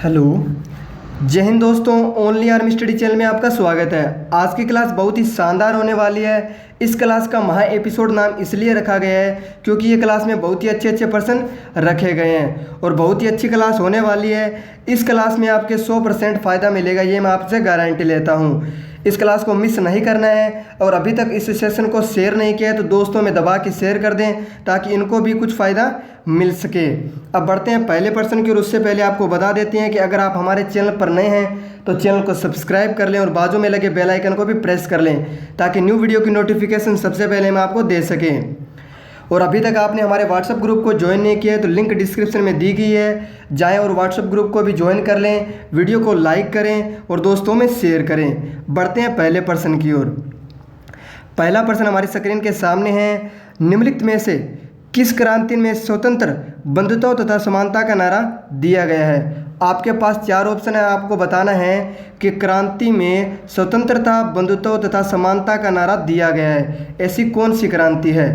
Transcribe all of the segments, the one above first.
Hello. जय हिंद दोस्तों, only army study channel में आपका स्वागत है। आज की क्लास बहुत ही शानदार होने वाली है। इस क्लास का महा एपिसोड नाम इसलिए रखा गया है क्योंकि ये क्लास में बहुत ही अच्छे अच्छे प्रश्न रखे गए हैं और बहुत ही अच्छी क्लास होने वाली है। इस क्लास में आपके 100% फ़ायदा मिलेगा, ये मैं आपसे गारंटी लेता हूँ। इस क्लास को मिस नहीं करना है और अभी तक इस सेशन को शेयर नहीं किया है तो दोस्तों में दबा के शेयर कर दें ताकि इनको भी कुछ फ़ायदा मिल सके। अब बढ़ते हैं पहले प्रश्न की और उससे पहले आपको बता देते हैं कि अगर आप हमारे चैनल पर नए हैं तो चैनल को सब्सक्राइब कर लें और बाजू में लगे बेल आइकन को भी प्रेस कर लें ताकि न्यू वीडियो की नोटिफिकेशन सबसे पहले मैं आपको दे सकें। और अभी तक आपने हमारे व्हाट्सएप ग्रुप को ज्वाइन नहीं किया है तो लिंक डिस्क्रिप्शन में दी गई है, जाएं और व्हाट्सएप ग्रुप को भी ज्वाइन कर लें। वीडियो को लाइक करें और दोस्तों में शेयर करें। बढ़ते हैं पहले प्रश्न की ओर। पहला प्रश्न हमारी स्क्रीन के सामने है। निम्नलिखित में से किस क्रांति में स्वतंत्र, बंधुत्व तथा समानता का नारा दिया गया है? आपके पास चार ऑप्शन है, आपको बताना है कि क्रांति में स्वतंत्रता, बंधुत्व तथा समानता का नारा दिया गया है। ऐसी कौन सी क्रांति है?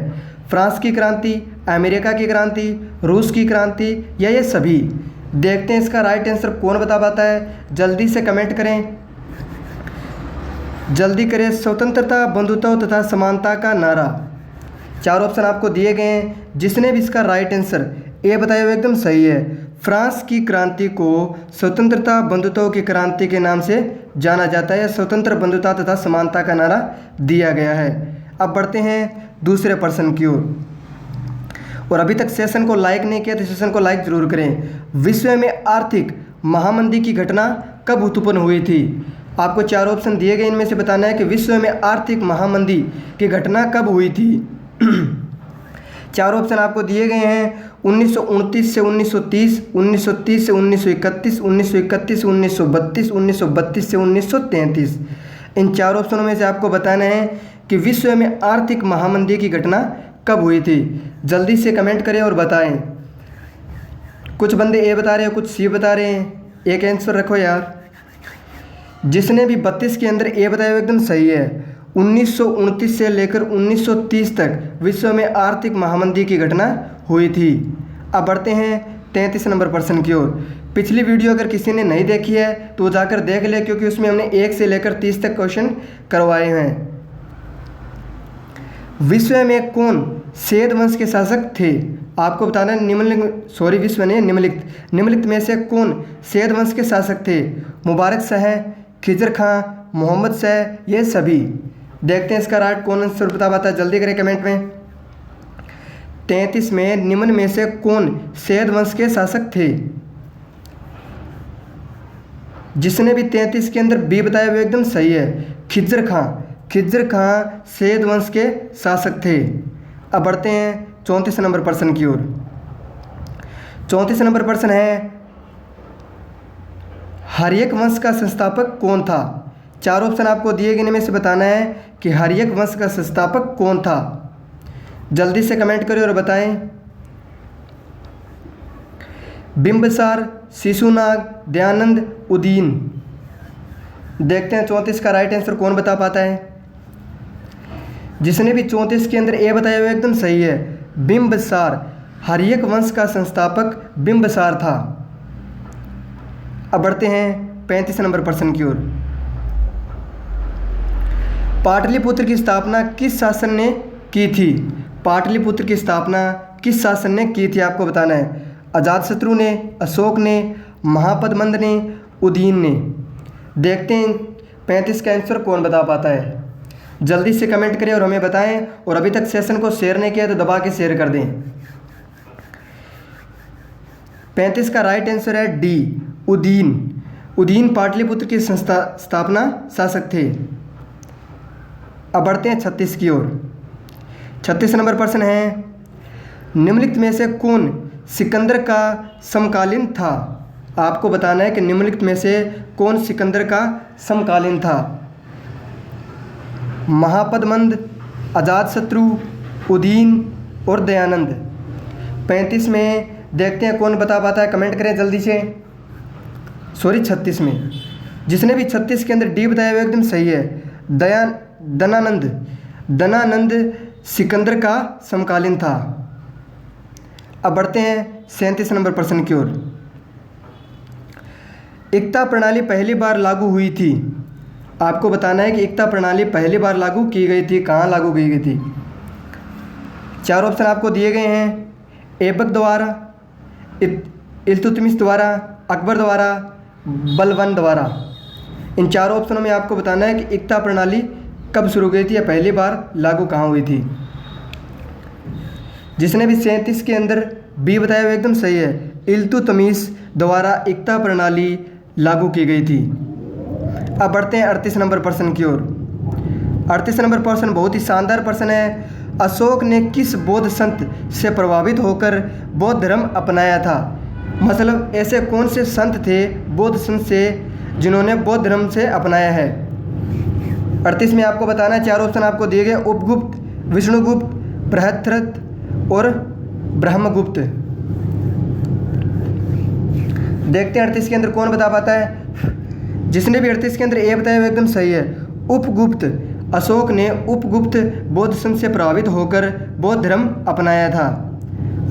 फ्रांस की क्रांति, अमेरिका की क्रांति, रूस की क्रांति या ये सभी? देखते हैं इसका राइट आंसर कौन बता पाता है। जल्दी से कमेंट करें, जल्दी करें। स्वतंत्रता, बंधुत्व तथा समानता का नारा। चार ऑप्शन आपको दिए गए हैं, जिसने भी इसका राइट आंसर ए बताया हुआ एकदम सही है। फ्रांस की क्रांति को स्वतंत्रता, बंधुत्व की क्रांति के नाम से जाना जाता है। स्वतंत्र, बंधुता तथा समानता का नारा दिया गया है। अब बढ़ते हैं दूसरे प्रश्न की ओर। और अभी तक सेशन को लाइक नहीं किया तो सेशन को लाइक जरूर करें। विश्व में आर्थिक महामंदी की घटना कब उत्पन्न हुई थी? आपको चार ऑप्शन दिए गए, इनमें से बताना है कि विश्व में आर्थिक महामंदी की घटना कब हुई थी। चार ऑप्शन आपको दिए गए हैं। 1929 से 1930, 1930 से 1931, 1931 से 1932, 1932 से 1933। इन चार ऑप्शनों में से आपको बताना है कि विश्व में आर्थिक महामंदी की घटना कब हुई थी। जल्दी से कमेंट करें और बताएं। कुछ बंदे ए बता रहे हैं, कुछ सी बता रहे हैं। एक आंसर रखो यार। जिसने भी 32 के अंदर ए बताया वो एकदम सही है। 1929 से लेकर 1930 तक विश्व में आर्थिक महामंदी की घटना हुई थी। अब बढ़ते हैं 33 नंबर प्रश्न की ओर। पिछली वीडियो अगर किसी ने नहीं देखी है तो वो जाकर देख ले, क्योंकि उसमें हमने 1 से लेकर 30 तक क्वेश्चन करवाए हैं। विश्व में कौन सेद वंश के शासक थे? आपको बताना है निम्नलिखित में से कौन सेद वंश के शासक थे? मुबारक शाह, खिजर खां, मोहम्मद शाह, ये सभी? देखते हैं इसका राइट कौन आंसर बता पाता है। जल्दी करें कमेंट में। 33 में निम्न में से कौन सेद वंश के शासक थे? जिसने भी 33 के अंदर बी बताया वो एकदम सही है। खिजर खां। खिजर खां सेद वंश के शासक थे। अब बढ़ते हैं 34 नंबर प्रश्न की ओर। 34 नंबर प्रश्न है। हर्यक वंश का संस्थापक कौन था? चार ऑप्शन आपको दिए गए, इनमें से बताना है कि हर्यक वंश का संस्थापक कौन था। जल्दी से कमेंट करें और बताएं। बिंबिसार, शिशुनाग, दयानंद, उदयन? देखते हैं 34 का राइट आंसर कौन बता पाता है। जिसने भी 34 के अंदर ए बताया हुआ एकदम सही है। बिंबिसार, हर्यक वंश का संस्थापक बिंबिसार था। अब बढ़ते हैं 35 नंबर प्रश्न की ओर। पाटलिपुत्र की स्थापना किस शासन ने की थी? पाटलिपुत्र की स्थापना किस शासन ने की थी? आपको बताना है। अजातशत्रु ने, अशोक ने, महापद्मंद ने, उदयन ने? देखते हैं 35 का आंसर कौन बता पाता है। जल्दी से कमेंट करें और हमें बताएं। और अभी तक सेशन को शेयर नहीं किया तो दबा के शेयर कर दें। 35 का राइट आंसर है डी, उदयन। उदयन पाटलिपुत्र की स्थापना शासक थे। अब बढ़ते हैं 36 की ओर। 36 नंबर प्रश्न है। निम्नलिखित में से कौन सिकंदर का समकालीन था? आपको बताना है कि निम्नलिखित में से कौन सिकंदर का समकालीन था। महापद्मंद, अजातशत्रु, उदयन और दयानंद? 35 में देखते हैं कौन बता पाता है। कमेंट करें जल्दी से। 36 में जिसने भी 36 के अंदर डी बताया हुआ एकदम सही है। दयानंद सिकंदर का समकालीन था। अब बढ़ते हैं 37 नंबर प्रश्न की ओर। एकता प्रणाली पहली बार लागू हुई थी। आपको बताना है कि एकता प्रणाली पहली बार लागू की गई थी, कहाँ लागू की गई थी। 4 ऑप्शन आपको दिए गए हैं, ऐबक द्वारा, इल्तुतमिश द्वारा, अकबर द्वारा, बलबन द्वारा। इन 4 ऑप्शनों में आपको बताना है कि एकता प्रणाली कब शुरू हुई थी या पहली बार लागू कहाँ हुई थी। जिसने भी 37 के अंदर बी बताया वो एकदम सही है, इल्तुतमिश द्वारा एकता प्रणाली लागू की गई थी। अब बढ़ते हैं 38 नंबर प्रश्न की ओर। 38 नंबर प्रश्न बहुत ही शानदार प्रश्न है। अशोक ने किस बौद्ध संत से प्रभावित होकर बौद्ध धर्म अपनाया था? मतलब ऐसे कौन से संत थे बौद्ध संत से जिन्होंने बौद्ध धर्म से अपनाया है? 38 में आपको बताना है, 4 ऑप्शन आपको दिए गए, उपगुप्त, विष्णुगुप्त, बृहद्रथ और ब्रह्मगुप्त। देखते हैं 38 के अंदर कौन बता पाता है। जिसने भी 38 के अंदर ए बताया वो एकदम सही है, उपगुप्त। अशोक ने उपगुप्त बौद्ध संत से प्रभावित होकर बौद्ध धर्म अपनाया था।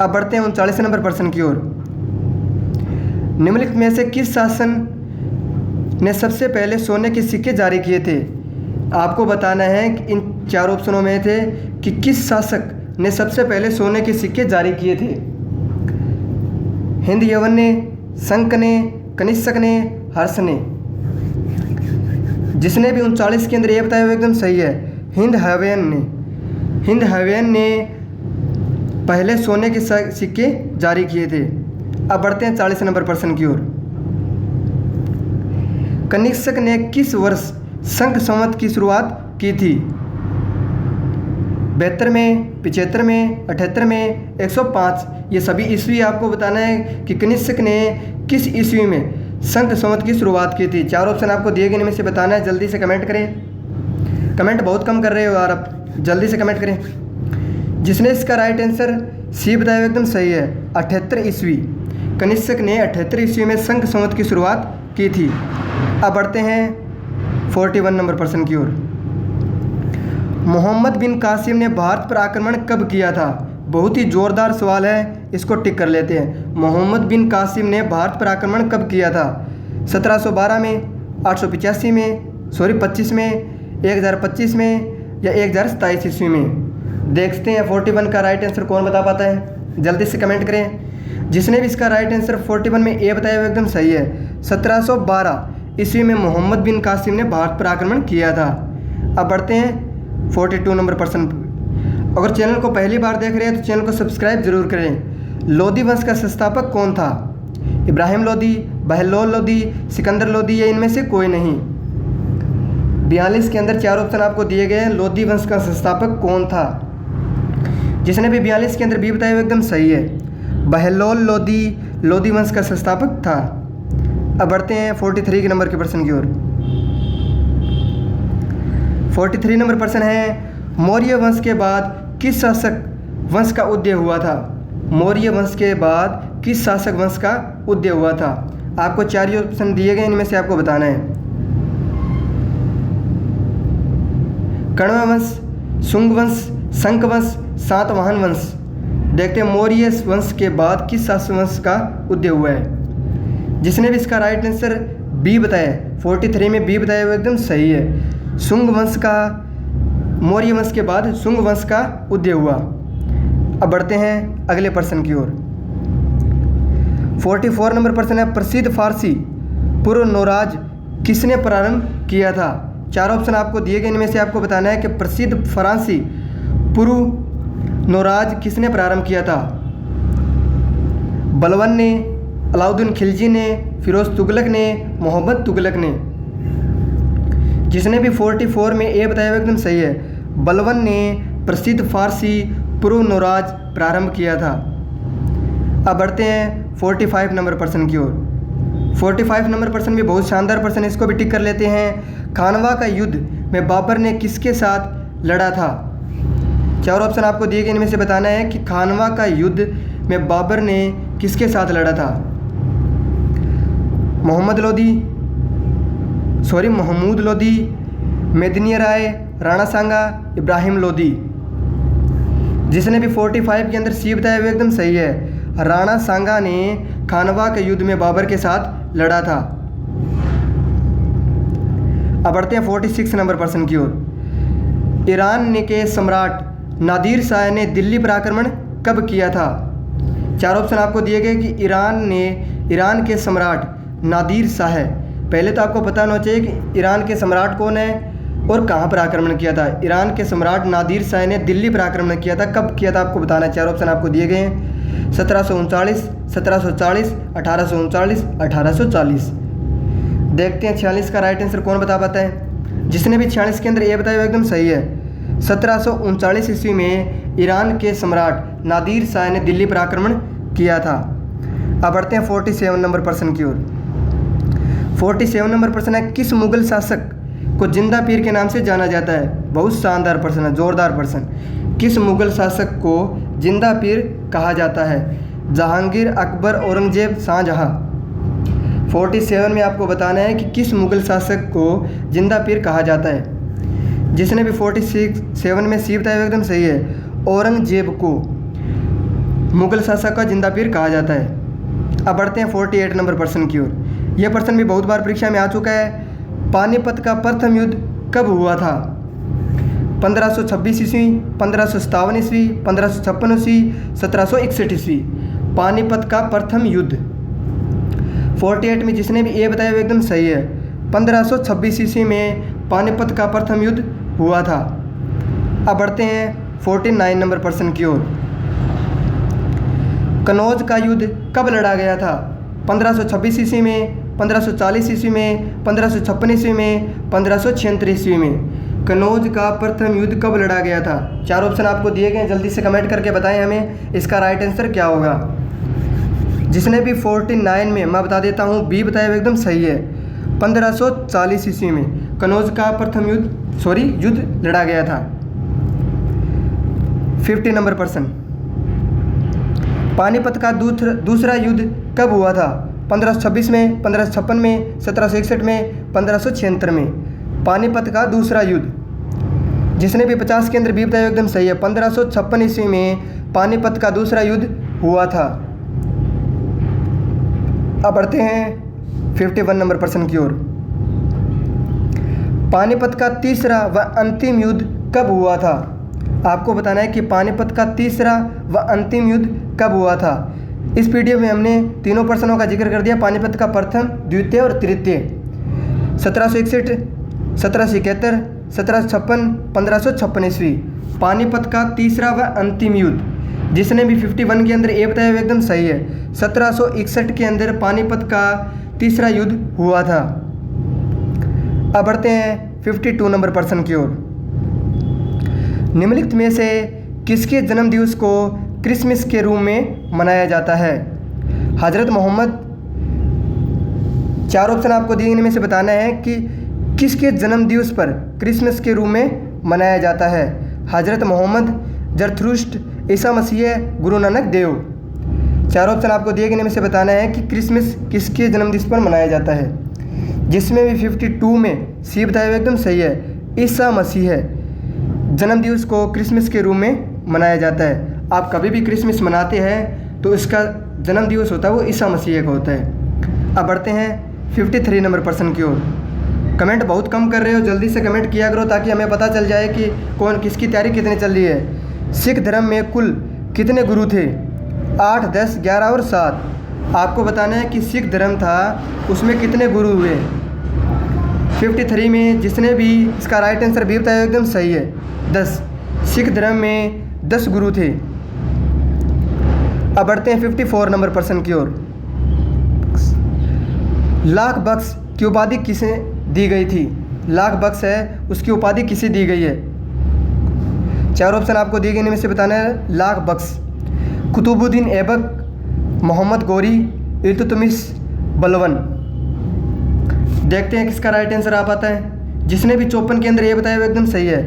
अब बढ़ते हैं 39 नंबर प्रश्न की ओर। निम्नलिखित में से किस शासन ने सबसे पहले सोने के सिक्के जारी किए थे? आपको बताना है कि इन 4 ऑप्शनों में थे कि किस शासक ने सबसे पहले सोने के सिक्के जारी किए थे। हिंद यवन ने, शंक ने, कनिष्क ने, हर्ष ने। जिसने भी 39 के अंदर ये बताया वो एकदम सही है, हिंद हवैयन ने। हिंद हवैयन ने पहले सोने के सिक्के जारी किए थे। अब बढ़ते हैं 40 नंबर प्रश्न की ओर। कनिष्क ने किस वर्ष शंख संवत की शुरुआत की थी? 72 में, 75 में, 78 में, 105। ये सभी ईस्वी आपको बताना है कि कनिष्क ने किस ईस्वी में शंख संवत की शुरुआत की थी। 4 ऑप्शन आपको दिए गए, इनमें से बताना है। जल्दी से कमेंट करें, कमेंट बहुत कम कर रहे हो यार, आप जल्दी से कमेंट करें। जिसने इसका राइट आंसर सी बताया एकदम सही है, 78 ईस्वी। कनिष्क ने 78 ईस्वी में शंख संवत की शुरुआत की थी। अब बढ़ते हैं 41 नंबर प्रश्न की ओर। मोहम्मद बिन कासिम ने भारत पर आक्रमण कब किया था? बहुत ही ज़ोरदार सवाल है, इसको टिक कर लेते हैं। मोहम्मद बिन कासिम ने भारत पर आक्रमण कब किया था? 1712 में, 885 में, 25 में, 1025 में या 1027 ईस्वी में? देखते हैं 41 का राइट आंसर कौन बता पाता है, जल्दी से कमेंट करें। जिसने भी इसका राइट आंसर 41 में ए बताया वो एकदम सही है, 1712 ईस्वी में मोहम्मद बिन कासिम ने भारत पर आक्रमण किया था। अब बढ़ते हैं 42 नंबर प्रश्न। अगर चैनल को पहली बार देख रहे हैं तो चैनल को सब्सक्राइब जरूर करें। लोदी वंश का संस्थापक कौन था? इब्राहिम लोदी, बहलोल लोदी, सिकंदर लोदी या इनमें से कोई नहीं? 42 के अंदर 4 ऑप्शन आपको दिए गए हैं, लोदी वंश का संस्थापक कौन था? जिसने भी 42 के अंदर बी बताया वो एकदम सही है, बहलोल लोदी लोदी वंश का संस्थापक था। अब बढ़ते हैं 43 के नंबर के प्रश्न की ओर। 43 नंबर प्रश्न है, मौर्य वंश के बाद किस शासक वंश का उदय हुआ था? मौर्य वंश के बाद किस शासक वंश का उदय हुआ था? आपको 4 ऑप्शन दिए गए, इनमें से आपको बताना है। कण्व वंश, शुंग वंश, शंक वंश, सातवाहन वंश। देखते हैं मौर्य वंश के बाद किस शासक वंश का उदय हुआ है। जिसने भी इसका राइट आंसर बी बताया, 43 में बी बताया वो एकदम सही है, शुंग वंश का, मौर्य वंश के बाद शुंग वंश का उदय हुआ। अब बढ़ते हैं अगले प्रश्न की ओर। 44 नंबर प्रश्न है, प्रसिद्ध फारसी पूर्व नौराज किसने प्रारंभ किया था? 4 ऑप्शन आपको दिए गए, इनमें से आपको बताना है कि प्रसिद्ध फारसी पूर्व नौराज किसने प्रारंभ किया था? बलबन ने, अलाउद्दीन खिलजी ने, फिरोज तुगलक ने, मोहम्मद तुगलक ने। जिसने भी 44 में ए बताया हुआ एकदम सही है, बलबन ने प्रसिद्ध फारसी पूर्व नौराज प्रारंभ किया था। अब बढ़ते हैं 45 नंबर प्रश्न की ओर। 45 नंबर प्रश्न भी बहुत शानदार प्रश्न है, इसको भी टिक कर लेते हैं। खानवा का युद्ध में बाबर ने किसके साथ लड़ा था? 4 ऑप्शन आपको दिए गए, इनमें से बताना है कि खानवा का युद्ध में बाबर ने किसके साथ लड़ा था? महमूद लोदी, मेदिनी राय, राणा सांगा, इब्राहिम लोदी। जिसने भी 45 के अंदर सी बताया वो एकदम सही है, राणा सांगा ने खानवा के युद्ध में बाबर के साथ लड़ा था। अब बढ़ते हैं 46 नंबर प्रश्न की ओर। ईरान के सम्राट नादिर शाह ने दिल्ली पर आक्रमण कब किया था? 4 ऑप्शन आपको दिए गए कि ईरान के सम्राट नादिर शाह, पहले तो आपको पता होना चाहिए कि ईरान के सम्राट कौन है और कहाँ पर आक्रमण किया था। ईरान के सम्राट नादिर शाह ने दिल्ली पर आक्रमण किया था, कब किया था आपको बताना है। 4 ऑप्शन आपको दिए गए हैं 1739, 1740, 1839, 1840। देखते हैं 46 का राइट आंसर कौन बता पाता है। जिसने भी 46 के अंदर ये बताया वो एकदम सही है। 1739 ईस्वी में ईरान के सम्राट नादिर शाह ने दिल्ली पर आक्रमण किया था। अब बढ़ते हैं 47 नंबर प्रश्न की ओर। 47 नंबर प्रश्न है, किस मुगल शासक को जिंदा पीर के नाम से जाना जाता है? बहुत शानदार प्रश्न है, जोरदार प्रश्न। किस मुगल शासक को जिंदा पीर कहा जाता है? जहांगीर, अकबर, औरंगजेब, शाहजहां। 47 में आपको बताना है कि किस मुगल शासक को जिंदा पीर कहा जाता है। जिसने भी 47 में सी बताया एकदम सही है। औरंगजेब को मुगल शासक का जिंदा पीर कहा जाता है। अब बढ़ते हैं 48 नंबर प्रश्न की ओर। यह प्रश्न भी बहुत बार परीक्षा में आ चुका है। पानीपत का प्रथम युद्ध कब हुआ था? 1526 ईस्वी, 1557 ईस्वी, 1556 ईस्वी, 1761 ईस्वी। पानीपत का प्रथम युद्ध 48 में जिसने भी ये बताया वो एकदम सही है। 1526 ईस्वी में पानीपत का प्रथम युद्ध हुआ था। अब बढ़ते हैं 49 नंबर प्रश्न की ओर। कनौज का युद्ध कब लड़ा गया था? 1526 ईस्वी में, 1540 ईस्वी में, 1556 ईस्वी में, 1576 ईस्वी में। कनौज का प्रथम युद्ध कब लड़ा गया था? 4 ऑप्शन आपको दिए गए, जल्दी से कमेंट करके बताएं हमें इसका राइट आंसर क्या होगा। जिसने भी 49 में, मैं बता देता हूँ, बी बताया हुआ एकदम सही है। 1540 ईस्वी में कनौज का प्रथम युद्ध लड़ा गया था। 50 नंबर प्रश्न, पानीपत का दूसरा युद्ध कब हुआ था? 1526 में, 1556 में, 1761 में, 1576 में। पानीपत का दूसरा युद्ध। जिसने भी 50 के अंदर भी बताया एकदम सही है। 1556 ईस्वी में पानीपत का दूसरा युद्ध हुआ था। अब बढ़ते हैं 51 नंबर प्रश्न की ओर। पानीपत का तीसरा व अंतिम युद्ध कब हुआ था? आपको बताना है कि पानीपत का तीसरा व अंतिम युद्ध कब हुआ था। इस पीडीएफ में हमने तीनों प्रश्नों का जिक्र कर दिया। पानीपत का प्रथम, द्वितीय और तृतीय। 1761, 1771, 1756, 1556 ईस्वी। पानीपत का तीसरा व अंतिम युद्ध। जिसने भी 51 के अंदर ये बताया हुआ एकदम सही है। 1761 के अंदर पानीपत का तीसरा युद्ध हुआ था। अब बढ़ते हैं 52 नंबर प्रश्न की ओर। निम्नलिखित में से किसके जन्म दिवस को क्रिसमस के रूप में मनाया जाता है? हज़रत मोहम्मद। 4 ऑप्शन आपको दिए, इनमें से बताना है कि किसके जन्म दिवस पर क्रिसमस के रूप में मनाया जाता है। हज़रत मोहम्मद, जरथुस्ट्र, ईसा मसीह, गुरु नानक देव। 4 ऑप्शन आपको दिए गए, इनमें से बताना है कि क्रिसमस किसके जन्म दिवस पर मनाया जाता है। जिसमें भी 52 में सी बताया हुआ एकदम सही है। ईसा मसीह जन्म दिवस को क्रिसमस के रूप में मनाया जाता है। आप कभी भी क्रिसमस मनाते हैं तो इसका जन्म दिवस होता है वो ईसा मसीह का होता है। अब बढ़ते हैं 53 नंबर प्रश्न की ओर। कमेंट बहुत कम कर रहे हो, जल्दी से कमेंट किया करो ताकि हमें पता चल जाए कि कौन किसकी तैयारी कितनी चल रही है। सिख धर्म में कुल कितने गुरु थे? 8, 10, 11 और 7। आपको बताना है कि सिख धर्म था उसमें कितने गुरु हुए। 53 में जिसने भी इसका राइट आंसर भी बताया एकदम सही है, 10। सिख धर्म में 10 गुरु थे। अब बढ़ते हैं 54 नंबर प्रश्न की ओर। लाख बख्श की उपाधि किसे दी गई थी? लाख बख्श है उसकी उपाधि किसे दी गई है? 4 ऑप्शन आपको दिए गए, इनमें से बताना है। लाख बख्श कुतुबुद्दीन ऐबक, मोहम्मद गौरी, इल्तुतमिश बलवन। देखते हैं किसका राइट आंसर आ पाता है। जिसने भी 54 के अंदर ये बताया हुआ एकदम सही है।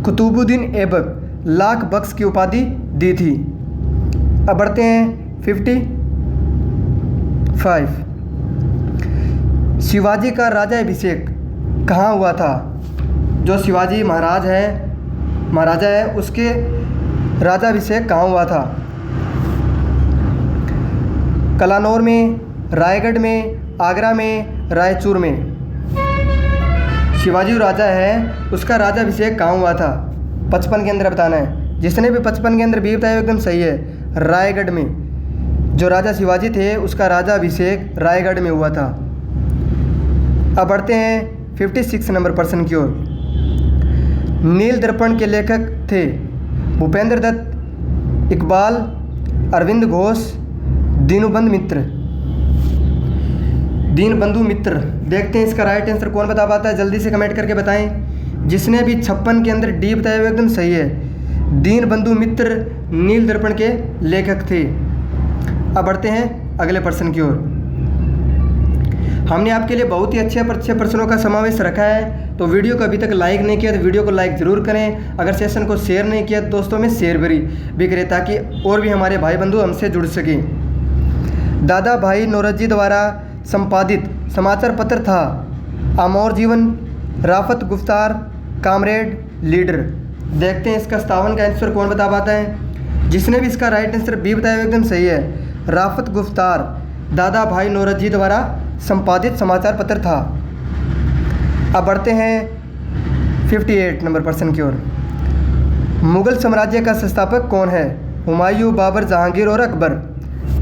कुतुबुद्दीन ऐबक लाख बख्श की उपाधि दी थी। अब बढ़ते हैं 55। शिवाजी का राजा अभिषेक कहाँ हुआ था? जो शिवाजी महाराजा है उसके राजा अभिषेक कहाँ हुआ था? कलानौर में, रायगढ़ में, आगरा में, रायचूर में। शिवाजी जो राजा है उसका राज्याभिषेक कहाँ हुआ था? 55 के अंदर बताना है। जिसने भी 55 के अंदर बी बताया एकदम सही है, रायगढ़ में। जो राजा शिवाजी थे उसका राज्याभिषेक रायगढ़ में हुआ था। अब बढ़ते हैं 56 नंबर प्रश्न की ओर। नील दर्पण के लेखक थे भूपेंद्र दत्त, इकबाल, अरविंद घोष, दीनबंधु मित्र। दीनबंधु मित्र। देखते हैं इसका राइट आंसर कौन बता पाता है, जल्दी से कमेंट करके बताएं। जिसने भी 56 के अंदर डी बताया हुआ एकदम सही है, दीनबंधु मित्र नील दर्पण के लेखक थे। अब बढ़ते हैं अगले प्रश्न की ओर। हमने आपके लिए बहुत ही अच्छे प्रश्नों का समावेश रखा है, तो वीडियो को अभी तक लाइक नहीं किया तो वीडियो को लाइक ज़रूर करें। अगर सेशन को शेयर नहीं किया तो दोस्तों में शेयर भी करें, ताकि और भी हमारे भाई बंधु हमसे जुड़ सकें। दादा भाई नौरोजी द्वारा संपादित समाचार पत्र था अमर जीवन, राफत गुफ्तार, कामरेड, लीडर। देखते हैं इसका 57 का आंसर कौन बता पाता है। जिसने भी इसका राइट आंसर बी बताया एकदम सही है, राफत गुफ्तार दादा भाई नौरोजी द्वारा संपादित समाचार पत्र था। अब बढ़ते हैं 58 नंबर प्रश्न की ओर। मुगल साम्राज्य का संस्थापक कौन है? हुमायूं, बाबर, जहांगीर और अकबर।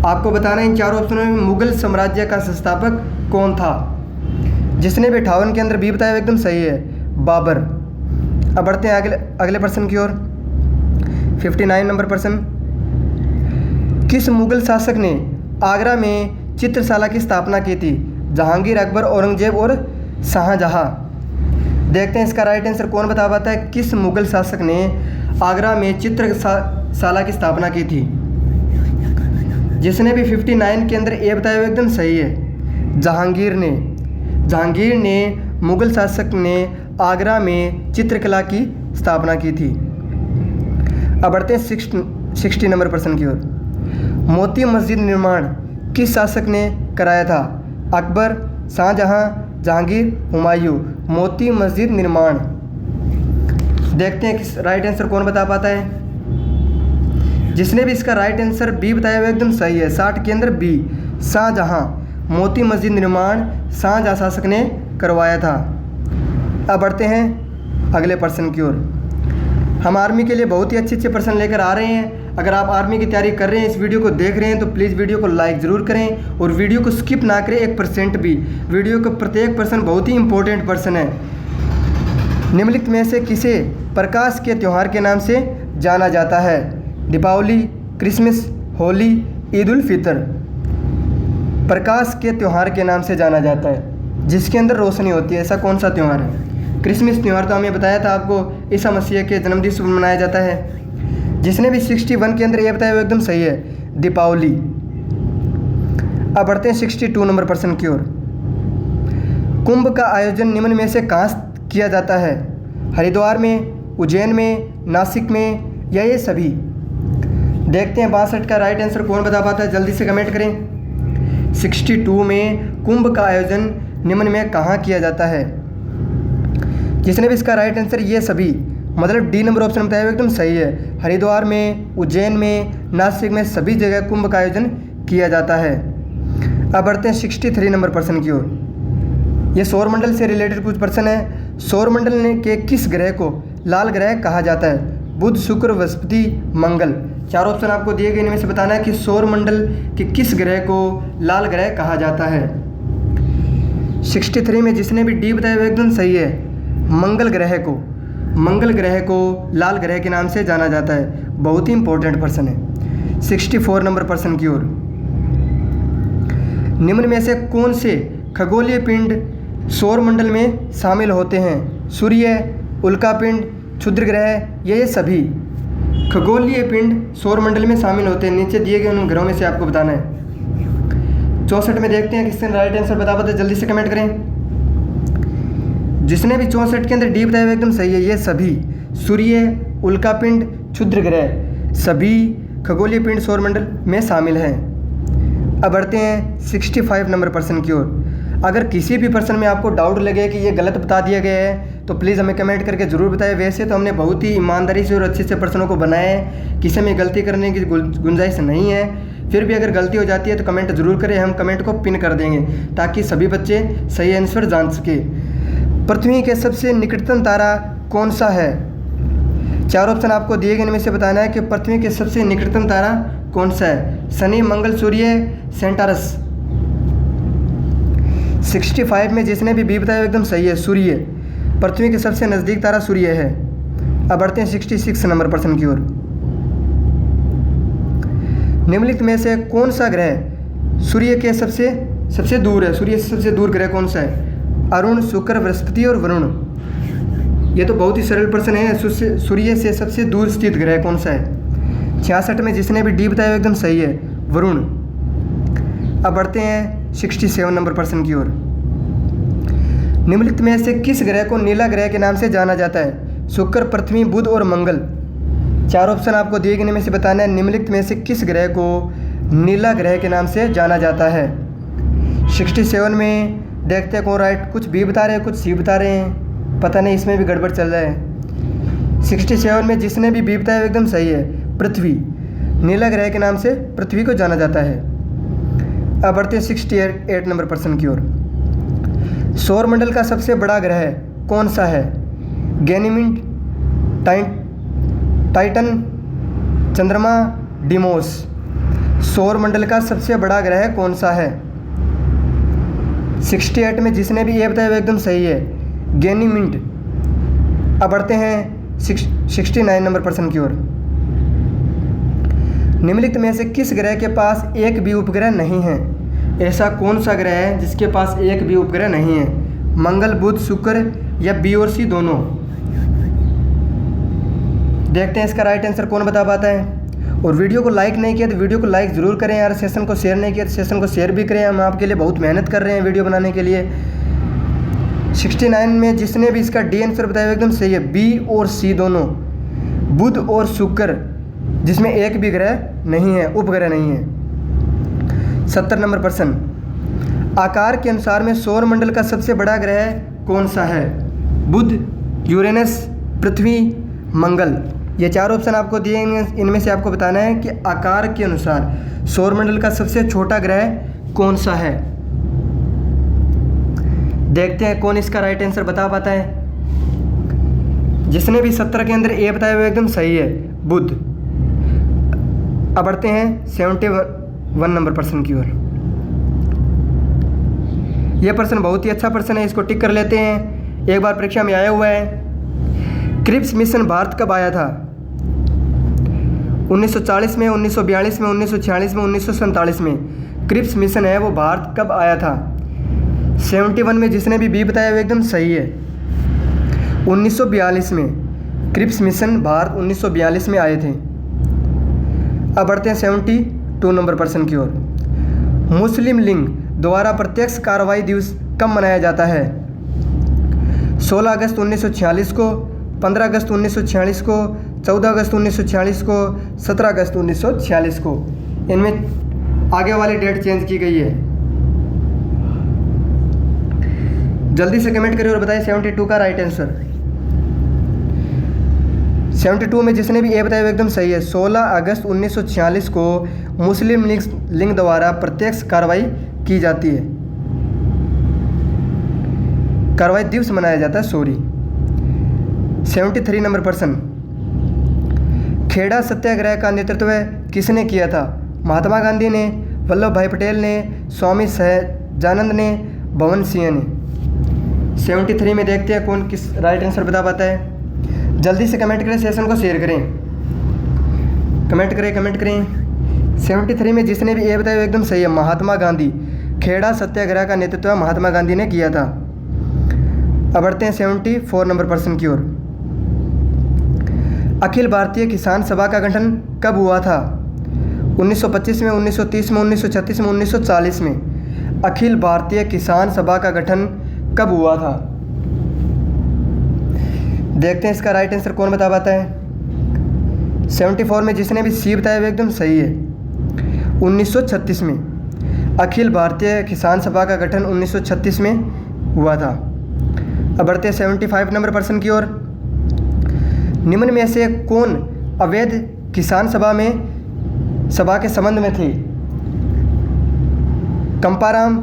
आपको बताना है इन चारों ऑप्शनों में मुगल साम्राज्य का संस्थापक कौन था। जिसने भी 58 के अंदर बी बताया एकदम सही है, बाबर। अब बढ़ते हैं अगले प्रश्न की ओर। 59 नंबर प्रश्न। किस मुगल शासक ने आगरा में चित्रशाला की स्थापना की थी? जहांगीर, अकबर, औरंगजेब और शाहजहां। देखते हैं इसका राइट आंसर कौन बता पाता है। किस मुगल शासक ने आगरा में चित्रशाला की स्थापना की थी? जिसने भी 59 के अंदर ए बताया हुआ एकदम सही है, जहांगीर ने। जहांगीर ने मुगल शासक ने आगरा में चित्रकला की स्थापना की थी। अब बढ़ते हैं 60 नंबर प्रश्न की ओर। मोती मस्जिद निर्माण किस शासक ने कराया था? अकबर, शाहजहां, जहांगीर, हुमायूं। मोती मस्जिद निर्माण। देखते हैं किस राइट आंसर कौन बता पाता है। जिसने भी इसका राइट आंसर बी बताया हुआ एकदम सही है, 60 के अंदर बी, शाहजहां। मोती मस्जिद निर्माण शाहजहां शासक ने करवाया था। अब बढ़ते हैं अगले प्रश्न की ओर। हम आर्मी के लिए बहुत ही अच्छे प्रश्न लेकर आ रहे हैं। अगर आप आर्मी की तैयारी कर रहे हैं, इस वीडियो को देख रहे हैं, तो प्लीज़ वीडियो को लाइक ज़रूर करें और वीडियो को स्किप ना करें 1% भी। वीडियो का प्रत्येक प्रश्न बहुत ही इंपॉर्टेंट प्रश्न है। निम्नलिखित में से किसे प्रकाश के त्यौहार के नाम से जाना जाता है? दीपावली, क्रिसमस, होली, ईद उल फितर। प्रकाश के त्यौहार के नाम से जाना जाता है जिसके अंदर रोशनी होती है, ऐसा कौन सा त्यौहार है? क्रिसमस त्यौहार तो हमें बताया था आपको, ईसा मसीह के जन्मदिवस पर मनाया जाता है। जिसने भी 61 के अंदर ये बताया वो एकदम सही है, दीपावली। अब बढ़ते हैं 62 नंबर प्रश्न की ओर। कुंभ का आयोजन निम्न में से कहाँ किया जाता है? हरिद्वार में, उज्जैन में, नासिक में या ये सभी? देखते हैं 62 का राइट आंसर कौन बता पाता है, जल्दी से कमेंट करें। 62 में कुंभ का आयोजन निम्न में कहाँ किया जाता है? जिसने भी इसका राइट आंसर ये सभी, मतलब डी नंबर ऑप्शन बताया एकदम सही है। हरिद्वार में, उज्जैन में, नासिक में, सभी जगह कुंभ का आयोजन किया जाता है। अब बढ़ते हैं 63 नंबर प्रश्न की ओर। ये सौरमंडल से रिलेटेड कुछ प्रश्न है। सौरमंडल के किस ग्रह को लाल ग्रह कहा जाता है? बुध, शुक्र, बृहस्पति, मंगल। चार ऑप्शन आपको दिए गए, इनमें से बताना है कि सौरमंडल के किस ग्रह को लाल ग्रह कहा जाता है। 63 में जिसने भी डी बताया हुआ एकदम सही है, मंगल ग्रह को। मंगल ग्रह को लाल ग्रह के नाम से जाना जाता है। बहुत ही इंपॉर्टेंट प्रश्न है। 64 नंबर प्रश्न की ओर। निम्न में से कौन से खगोलीय पिंड सौरमंडल में शामिल होते हैं? सूर्य, उल्कापिंड, क्षुद्र ग्रह ये सभी खगोलीय पिंड सौरमंडल में शामिल होते हैं। नीचे दिए गए उन ग्रहों में से आपको बताना है। 64 में देखते हैं किसने राइट आंसर बता पाते, जल्दी से कमेंट करें। जिसने भी 64 के अंदर डी बताया एकदम सही है, ये सभी सूर्य, उल्कापिंड, क्षुद्र ग्रह सभी खगोलीय पिंड सौरमंडल में शामिल हैं। अब बढ़ते हैं 65 नंबर प्रश्न की ओर। अगर किसी भी प्रश्न में आपको डाउट लगे कि ये गलत बता दिया गया है तो प्लीज़ हमें कमेंट करके ज़रूर बताएं। वैसे तो हमने बहुत ही ईमानदारी से और अच्छे से प्रश्नों को बनाया है, किसी में गलती करने की गुंजाइश नहीं है। फिर भी अगर गलती हो जाती है तो कमेंट ज़रूर करें, हम कमेंट को पिन कर देंगे ताकि सभी बच्चे सही आंसर जान सके। पृथ्वी के सबसे निकटतम तारा कौन सा है? 4 ऑप्शन आपको दिए गए, इनमें से बताना है कि पृथ्वी के सबसे निकटतम तारा कौन सा है। शनि, मंगल, सूर्य, सेंटारस। 65 में जिसने भी बताया एकदम सही है, सूर्य। पृथ्वी के सबसे नज़दीक तारा सूर्य है। अब बढ़ते हैं 66 नंबर प्रश्न की ओर। निम्नलिखित में से कौन सा ग्रह सूर्य के सबसे दूर है? सूर्य से सबसे दूर ग्रह कौन सा है? अरुण, शुक्र, बृहस्पति और वरुण। ये तो बहुत ही सरल प्रश्न है। सूर्य से सबसे दूर स्थित ग्रह कौन सा है? 66 में जिसने भी बताया एकदम सही है, वरुण। अब बढ़ते हैं 67 नंबर प्रश्न की ओर। निम्नलिखित में से किस ग्रह को नीला ग्रह के नाम से जाना जाता है? शुक्र, पृथ्वी, बुध और मंगल। 4 ऑप्शन आपको दिए गए, इनमें से बताना है निम्नलिखित में से किस ग्रह को नीला ग्रह के नाम से जाना जाता है। 67 में देखते हैं कौन राइट, कुछ बी बता रहे हैं, कुछ सी बता रहे हैं, पता नहीं इसमें भी गड़बड़ चल रहा है। 67 में जिसने भी बी बताया एकदम सही है, पृथ्वी। नीला ग्रह के नाम से पृथ्वी को जाना जाता है। अब बढ़ते हैं 68 नंबर प्रश्न की ओर। सौरमंडल का सबसे बड़ा ग्रह कौन सा है? गैनीमीड, टाइटन, चंद्रमा, डिमोस। सौरमंडल का सबसे बड़ा ग्रह कौन सा है? 68 में जिसने भी ये बताया वो एकदम सही है, गैनीमीड। अब बढ़ते हैं 69 नंबर प्रश्न की ओर। निम्नलिखित में से किस ग्रह के पास एक भी उपग्रह नहीं है? ऐसा कौन सा ग्रह है जिसके पास एक भी उपग्रह नहीं है? मंगल, बुध, शुक्र या बी और सी दोनों। देखते हैं इसका राइट आंसर कौन बता पाता है। और वीडियो को लाइक नहीं किया तो वीडियो को लाइक ज़रूर करें यार। सेशन को शेयर नहीं किया तो सेशन को शेयर भी करें। हम आपके लिए बहुत मेहनत कर रहे हैं वीडियो बनाने के लिए। 69 में जिसने भी इसका डी आंसर बताया एकदम सही है, बी और सी दोनों, बुध और शुक्र, जिसमें एक भी ग्रह नहीं है, उपग्रह नहीं है। 70 नंबर प्रश्न। आकार के अनुसार में सौरमंडल का सबसे बड़ा ग्रह कौन सा है? बुध, यूरेनस, पृथ्वी, मंगल। ये 4 ऑप्शन आपको दिए, इनमें से आपको बताना है कि आकार के अनुसार सौरमंडल का सबसे छोटा ग्रह कौन सा है। देखते हैं कौन इसका राइट आंसर बता पाता है। जिसने भी 17 के अंदर ए बताया हुआ एकदम सही है, बुध। अब बढ़ते हैं 71 नंबर प्रश्न की ओर। यह प्रश्न बहुत ही अच्छा प्रश्न है, इसको टिक कर लेते हैं, एक बार परीक्षा में आया हुआ है। क्रिप्स मिशन भारत कब आया था? 1940 में, 1942 में, 1946 में, 1947 में। क्रिप्स मिशन है वो भारत कब आया था? 71 में जिसने भी बी बताया वो एकदम सही है, 1942 में। क्रिप्स मिशन भारत 1942 में आए थे। अब बढ़ते हैं 72 नंबर प्रश्न की ओर। मुस्लिम लीग द्वारा प्रत्यक्ष कार्रवाई दिवस कब मनाया जाता है? 16 अगस्त 1946 को, 15 अगस्त 1946 को, 14 अगस्त 1946 को, 17 अगस्त 1946 को। इनमें आगे वाली डेट चेंज की गई है। जल्दी से कमेंट करिए और बताइए 72 का राइट आंसर। 72 में जिसने भी ए बताया वो एकदम सही है, 16 अगस्त 1946 को मुस्लिम लीग द्वारा प्रत्यक्ष कार्रवाई की जाती है, कार्रवाई दिवस मनाया जाता है, सॉरी। 73 नंबर प्रश्न। खेड़ा सत्याग्रह का नेतृत्व किसने किया था? महात्मा गांधी ने, वल्लभ भाई पटेल ने, स्वामी सहजानंद ने, भवन सिंह ने। 73 में देखते हैं कौन किस राइट आंसर बता पाता है। जल्दी से कमेंट करें, सेशन को शेयर करें, कमेंट करें। 73 में जिसने भी ए बताया एकदम सही है, महात्मा गांधी। खेड़ा सत्याग्रह का नेतृत्व महात्मा गांधी ने किया था। अब बढ़ते हैं 74 नंबर प्रश्न की ओर। अखिल भारतीय किसान सभा का गठन कब हुआ था? 1925 में, 1930 में, 1936 में, 1940 में। अखिल भारतीय किसान सभा का गठन कब हुआ था? देखते हैं इसका राइट आंसर कौन बता पाता है। 74 में जिसने भी सी बताया वो एकदम सही है, 1936 में। अखिल भारतीय किसान सभा का गठन 1936 में हुआ था। अब बढ़ते हैं 75 नंबर प्रश्न की ओर। निम्न में से कौन अवैध किसान सभा के संबंध में थे? कंपाराम,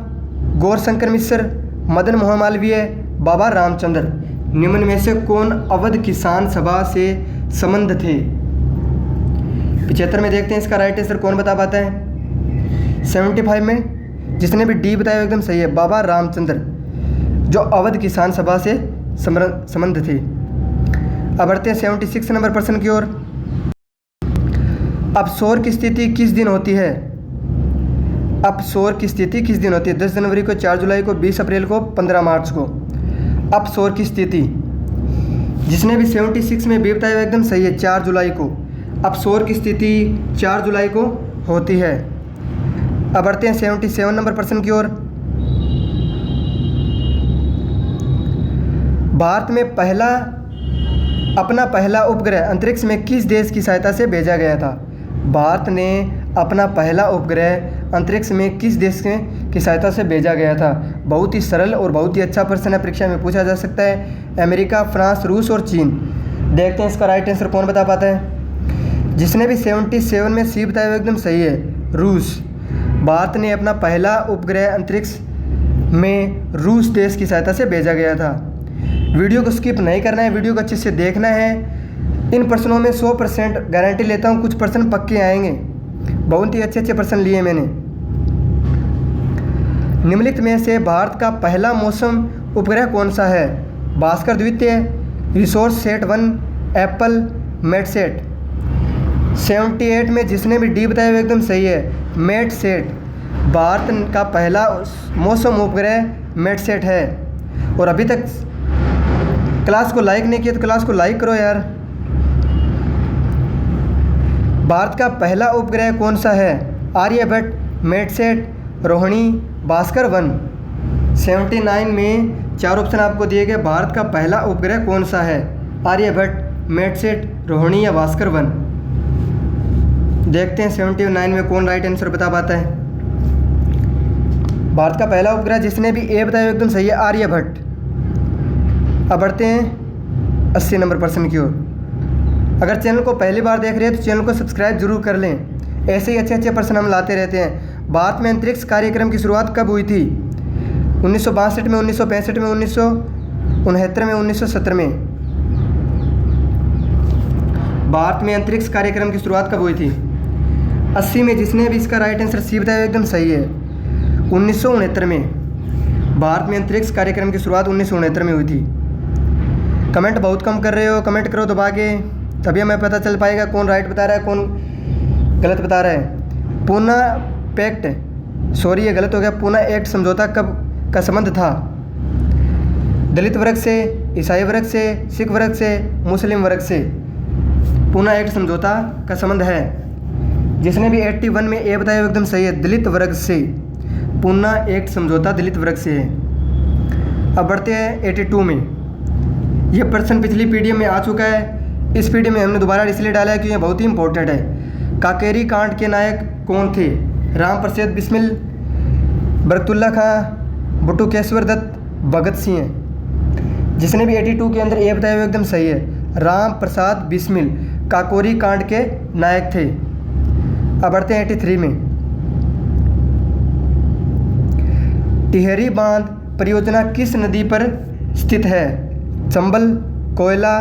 गौरशंकर मिश्र, मदन मोहन मालवीय, बाबा रामचंद्र। निम्न में से कौन अवध किसान सभा से संबंध थे? 75 में देखते हैं इसका राइट आंसर कौन बता पाता है। 75 में जिसने भी डी बताया एकदम सही है, बाबा रामचंद्र, जो अवध किसान सभा से संबंध थे। अब बढ़ते हैं 76 नंबर प्रश्न की ओर। अपसोर की स्थिति किस दिन होती है? अपसोर की स्थिति किस दिन होती है? 10 जनवरी को, 4 जुलाई को, 20 अप्रैल को, 15 मार्च को। अपसोर की स्थिति, जिसने भी 76 में बी बताया एकदम सही है, 4 जुलाई को। अपसोर की स्थिति 4 जुलाई को होती है। अब बढ़ते हैं 77 नंबर प्रश्न की ओर। भारत में अपना पहला उपग्रह अंतरिक्ष में किस देश की सहायता से भेजा गया था? भारत ने अपना पहला उपग्रह अंतरिक्ष में किस देश की सहायता से भेजा गया था? बहुत ही सरल और बहुत ही अच्छा प्रश्न है, परीक्षा में पूछा जा सकता है। अमेरिका, फ्रांस, रूस और चीन। देखते हैं इसका राइट आंसर कौन बता पाता है। जिसने भी 77 में सी बताया एकदम सही है, रूस। भारत ने अपना पहला उपग्रह अंतरिक्ष में रूस देश की सहायता से भेजा गया था। वीडियो को स्किप नहीं करना है, वीडियो को अच्छे से देखना है। इन प्रश्नों में 100% गारंटी लेता हूँ, कुछ प्रश्न पक्के आएंगे। बहुत ही अच्छे प्रश्न लिए मैंने। निम्नलिखित में से भारत का पहला मौसम उपग्रह कौन सा है? भास्कर द्वितीय, रिसोर्स सेट 1, एप्पल, मेटसेट। 78 में जिसने भी डी बताया एकदम सही है, मेटसेट। भारत का पहला मौसम उपग्रह मेटसेट है। और अभी तक क्लास को लाइक नहीं किया तो क्लास को लाइक करो यार। भारत का पहला उपग्रह कौन सा है? आर्यभट्ट, मेटसेट, रोहिणी, भास्कर 1। 79 में 4 ऑप्शन आपको दिए गए। भारत का पहला उपग्रह कौन सा है? आर्यभट्ट, मेटसेट, रोहिणी या भास्कर 1। देखते हैं 79 में कौन राइट आंसर बता पाता है। भारत का पहला उपग्रह जिसने भी ए बताया एकदम सही है, आर्यभट्ट। अब बढ़ते हैं 80 नंबर प्रश्न की ओर। अगर चैनल को पहली बार देख रहे हैं तो चैनल को सब्सक्राइब जरूर कर लें, ऐसे ही अच्छे प्रश्न हम लाते रहते हैं। भारत में अंतरिक्ष कार्यक्रम की शुरुआत कब हुई थी? 1962 में, 1965 में, 1969 में, 1970 में। भारत में अंतरिक्ष कार्यक्रम की शुरुआत कब हुई थी? 80 में जिसने भी इसका राइट आंसर सी बताया एकदम सही है, 1969 में। भारत में अंतरिक्ष कार्यक्रम की शुरुआत 1969 में हुई थी। कमेंट बहुत कम कर रहे हो, कमेंट करो दबा के, तभी हमें पता चल पाएगा कौन राइट बता रहा है, कौन गलत बता रहा है। पूना पैक्ट, सॉरी ये गलत हो गया, पूना एक्ट समझौता कब का संबंध था? दलित वर्ग से, ईसाई वर्ग से, सिख वर्ग से, मुस्लिम वर्ग से। पूना एक्ट समझौता का संबंध है। जिसने भी 81 में ए बताया एकदम सही है, दलित वर्ग से। पूना एक्ट समझौता दलित वर्ग से है। अब बढ़ते हैं 82 में। यह प्रश्न पिछली पीडीएफ में आ चुका है, इस पीडीएफ में हमने दोबारा इसलिए डाला है कि यह बहुत ही इंपॉर्टेंट है। काकेरी कांड के नायक कौन थे? राम प्रसाद बिस्मिल, बरकतुल्ला खां, बटुकेश्वर दत्त, भगत सिंह। जिसने भी 82 के अंदर ए बताया एकदम सही है, राम प्रसाद बिस्मिल काकोरी कांड के नायक थे। अब बढ़ते हैं 83 में। टिहरी बांध परियोजना किस नदी पर स्थित है? चंबल, कोयला,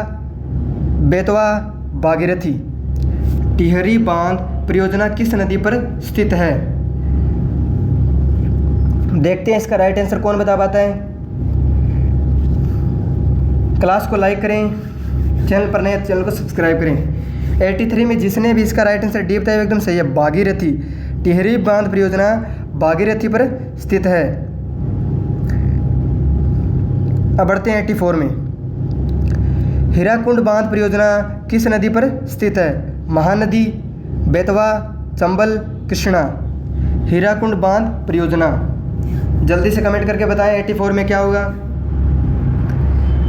बेतवा, भागीरथी। टिहरी बांध परियोजना किस नदी पर स्थित है? देखते हैं इसका राइट आंसर कौन बता पाता है। क्लास को लाइक करें, चैनल पर नए चैनल को सब्सक्राइब करें। 83 में जिसने भी इसका राइट आंसर डी बताया एकदम सही है, भागीरथी। टिहरी बांध परियोजना भागीरथी पर स्थित है। अब बढ़ते हैं 84 में। हीराकुंड बांध परियोजना किस नदी पर स्थित है? महानदी, बेतवा, चंबल, कृष्णा। हीराकुंड बांध परियोजना, जल्दी से कमेंट करके बताएं 84 में क्या होगा।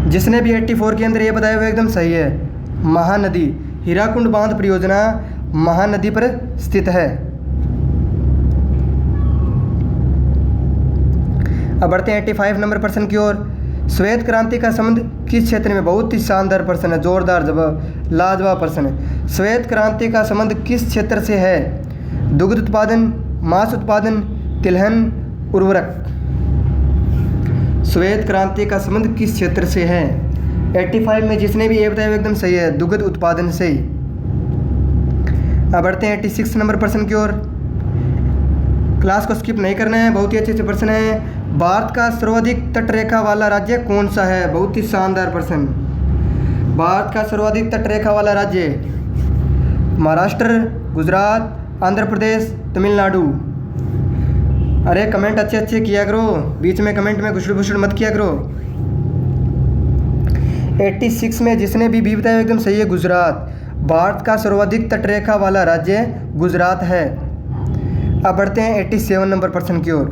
जिसने भी 84 के अंदर ये बताया हुआ एकदम सही है, महानदी। हीराकुंड बांध परियोजना महानदी पर स्थित है। अब बढ़ते हैं 85 नंबर प्रश्न की ओर। श्वेत क्रांति का संबंध किस क्षेत्र में? बहुत ही शानदार प्रश्न है, जोरदार जवाब, लाजवाब प्रश्न है। श्वेत क्रांति का संबंध किस क्षेत्र से है? दुग्ध उत्पादन, मांस उत्पादन, तिलहन, उर्वरक। श्वेत क्रांति का संबंध किस क्षेत्र से है? 85 में जिसने भी ए बताया वो एकदम सही है, दुग्ध उत्पादन से। अब बढ़ते हैं 86 नंबर प्रश्न की ओर। क्लास को स्किप नहीं करना है, बहुत ही अच्छे प्रश्न है। भारत का सर्वाधिक तटरेखा वाला राज्य कौन सा है? बहुत ही शानदार प्रश्न। भारत का सर्वाधिक तटरेखा वाला राज्य महाराष्ट्र, गुजरात, आंध्र प्रदेश, तमिलनाडु। अरे कमेंट अच्छे किया करो, बीच में कमेंट में घुसड़ घुसड़ मत किया करो। 86 में जिसने भी बी बताया एकदम सही है, गुजरात। भारत का सर्वाधिक तटरेखा वाला राज्य गुजरात है। अब बढ़ते हैं 87 नंबर प्रश्न की ओर।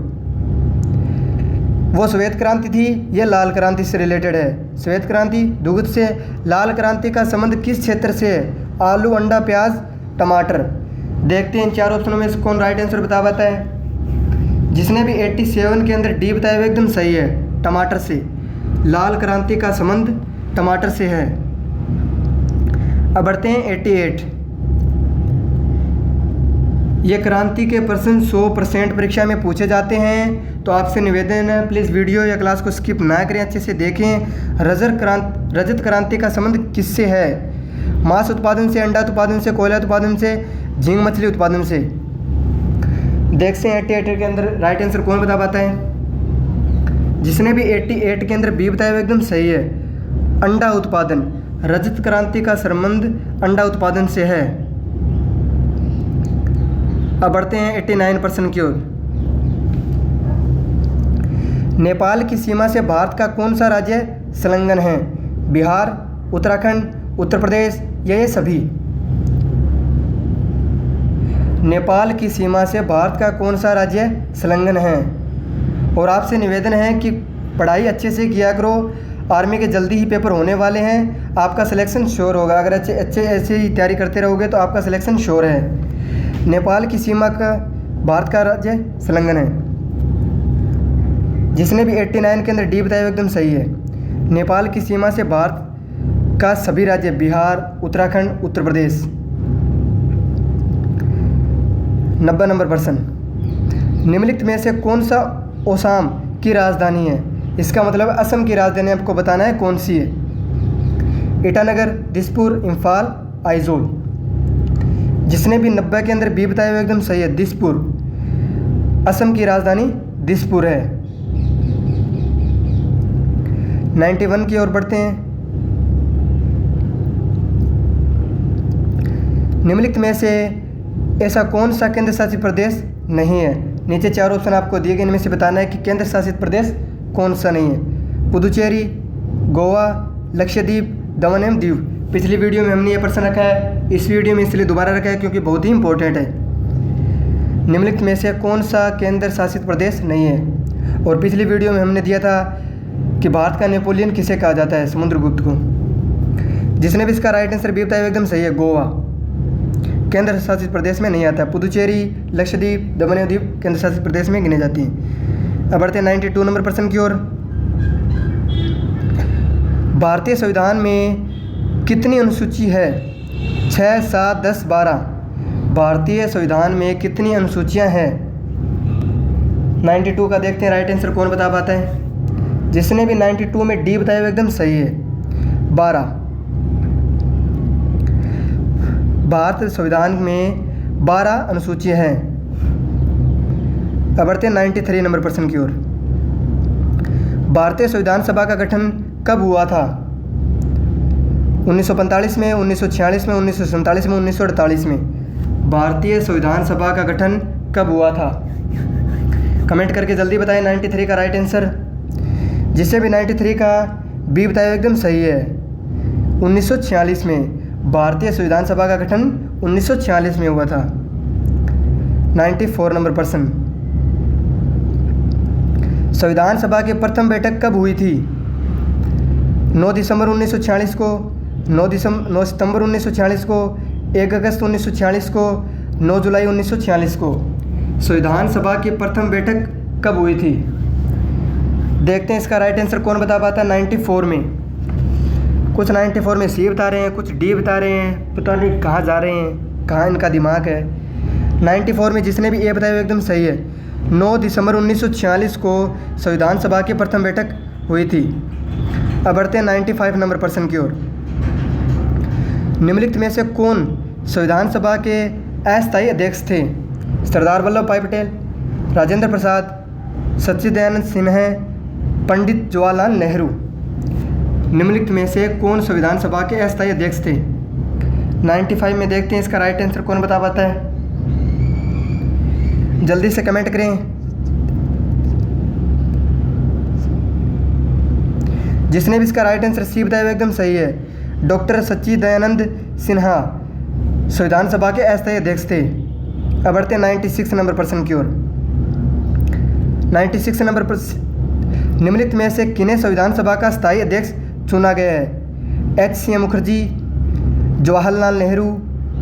वो श्वेत क्रांति थी, यह लाल क्रांति से रिलेटेड है। श्वेत क्रांति दुग्ध से, लाल क्रांति का संबंध किस क्षेत्र से है? आलू, अंडा, प्याज, टमाटर। देखते हैं इन चार ऑप्शनों में से कौन राइट आंसर बता पाता है। जिसने भी 87 के अंदर डी बताया हुआ एकदम सही है, टमाटर से। लाल क्रांति का संबंध टमाटर से है। अब बढ़ते हैं 88। ये क्रांति के प्रश्न 100% परीक्षा में पूछे जाते हैं, तो आपसे निवेदन है प्लीज़ वीडियो या क्लास को स्किप ना करें, अच्छे से देखें। रजत क्रांति का संबंध किससे है? मांस उत्पादन से, अंडा उत्पादन से, कोयला उत्पादन से, झींग मछली उत्पादन से। देखते हैं 88 के अंदर राइट आंसर कौन बता पाता है। जिसने भी 88 के अंदर बी बताया हुआ एकदम सही है, अंडा उत्पादन। रजत क्रांति का संबंध अंडा उत्पादन से है। अब बढ़ते हैं 89 प्रश्न की ओर। नेपाल की सीमा से भारत का कौन सा राज्य संलग्न है? बिहार, उत्तराखंड, उत्तर प्रदेश या ये सभी? नेपाल की सीमा से भारत का कौन सा राज्य संलग्न है? और आपसे निवेदन है कि पढ़ाई अच्छे से किया करो, आर्मी के जल्दी ही पेपर होने वाले हैं, आपका सिलेक्शन श्योर होगा। अगर अच्छे ऐसे ही तैयारी करते रहोगे तो आपका सिलेक्शन श्योर है। नेपाल की सीमा का भारत का राज्य संलग्न है। जिसने भी 89 के अंदर डी बताया एकदम सही है। नेपाल की सीमा से भारत का सभी राज्य, बिहार, उत्तराखंड, उत्तर प्रदेश। 90 नंबर प्रश्न। निम्नलिखित में से कौन सा ओसाम की राजधानी है? इसका मतलब असम की राजधानी आपको बताना है कौन सी है। ईटानगर, दिसपुर, इम्फाल, आइजोल। जिसने भी 90 के अंदर बी बताया हुआ एकदम सही है, दिसपुर। असम की राजधानी दिसपुर है। 91 की ओर बढ़ते हैं। निम्नलिखित में से ऐसा कौन सा केंद्र शासित प्रदेश नहीं है? नीचे चार ऑप्शन आपको दिए गए, इनमें से बताना है कि केंद्र शासित प्रदेश कौन सा नहीं है। पुदुचेरी, गोवा, लक्षद्वीप, दमन एवं दीव। पिछली वीडियो में हमने ये प्रश्न रखा है, इस वीडियो में इसलिए दोबारा रखा है क्योंकि बहुत ही इंपॉर्टेंट है। निम्नलिखित में से कौन सा केंद्र शासित प्रदेश नहीं है? और पिछली वीडियो में हमने दिया था कि भारत का नेपोलियन किसे कहा जाता है? समुद्रगुप्त को। जिसने भी इसका राइट आंसर बी बताया एकदम सही है, गोवा। केंद्र शासित प्रदेश में नहीं आता है। पुदुचेरी, लक्षद्वीप, दमन एवं दीव केंद्र शासित प्रदेश में गिने जाती हैं। अब बढ़ते हैं 92 नंबर प्रश्न की ओर। भारतीय संविधान में कितनी अनुसूची है? 6, 7, 10, 12। भारतीय संविधान में कितनी अनुसूचियां हैं? 92 का देखते हैं राइट आंसर कौन बता पाता है। जिसने भी 92 में डी बताया एकदम सही है, 12। भारत संविधान में 12 अनुसूचियां हैं। अब बढ़ते हैं 93 नंबर प्रश्न की ओर। भारतीय संविधान सभा का गठन कब हुआ था? 1945 में, 1946 में, 1947 में, 1948 में। भारतीय संविधान सभा का गठन कब हुआ था? कमेंट करके जल्दी बताएं 93 का राइट आंसर। जिससे भी 93 का बी बताया एकदम सही है, 1946 में। भारतीय संविधान सभा का गठन 1946 में हुआ था। 94 नंबर प्रश्न। संविधान सभा की प्रथम बैठक कब हुई थी? 9 दिसंबर 1946 को, 9 सितंबर 1946 को, 1 अगस्त 1946 को, 9 जुलाई 1946 को। संविधान सभा की प्रथम बैठक कब हुई थी? देखते हैं इसका राइट आंसर कौन बता पाता है। 94 में। कुछ 94 में सी बता रहे हैं, कुछ डी बता रहे हैं, पता नहीं कहाँ जा रहे हैं, कहाँ इनका दिमाग है। 94 में जिसने भी ए बताया एकदम सही है। 9 दिसंबर 1946 को संविधान सभा की प्रथम बैठक हुई थी। अब बढ़ते हैं 95 नंबर प्रश्न की ओर। निम्नलिखित में से कौन संविधान सभा के अस्थायी अध्यक्ष थे? सरदार वल्लभ भाई पटेल, राजेंद्र प्रसाद, सच्चिदानंद सिन्हा, पंडित जवाहरलाल नेहरू। निम्नलिखित में से कौन संविधान सभा के अस्थायी अध्यक्ष थे? 95 में देखते हैं इसका राइट आंसर कौन बता पाता है। जल्दी से कमेंट करें। जिसने भी इसका राइट आंसर सी बताया वो एकदम सही है। डॉक्टर सच्चिदानंद सिन्हा संविधान सभा के अस्थायी अध्यक्ष थे। अब बढ़ते हैं 96 नंबर प्रश्न की ओर। 96 नंबर प्रश्न, निम्नलिखित में से किन्हें संविधान सभा का स्थायी अध्यक्ष चुना गया है? HC मुखर्जी, जवाहरलाल नेहरू,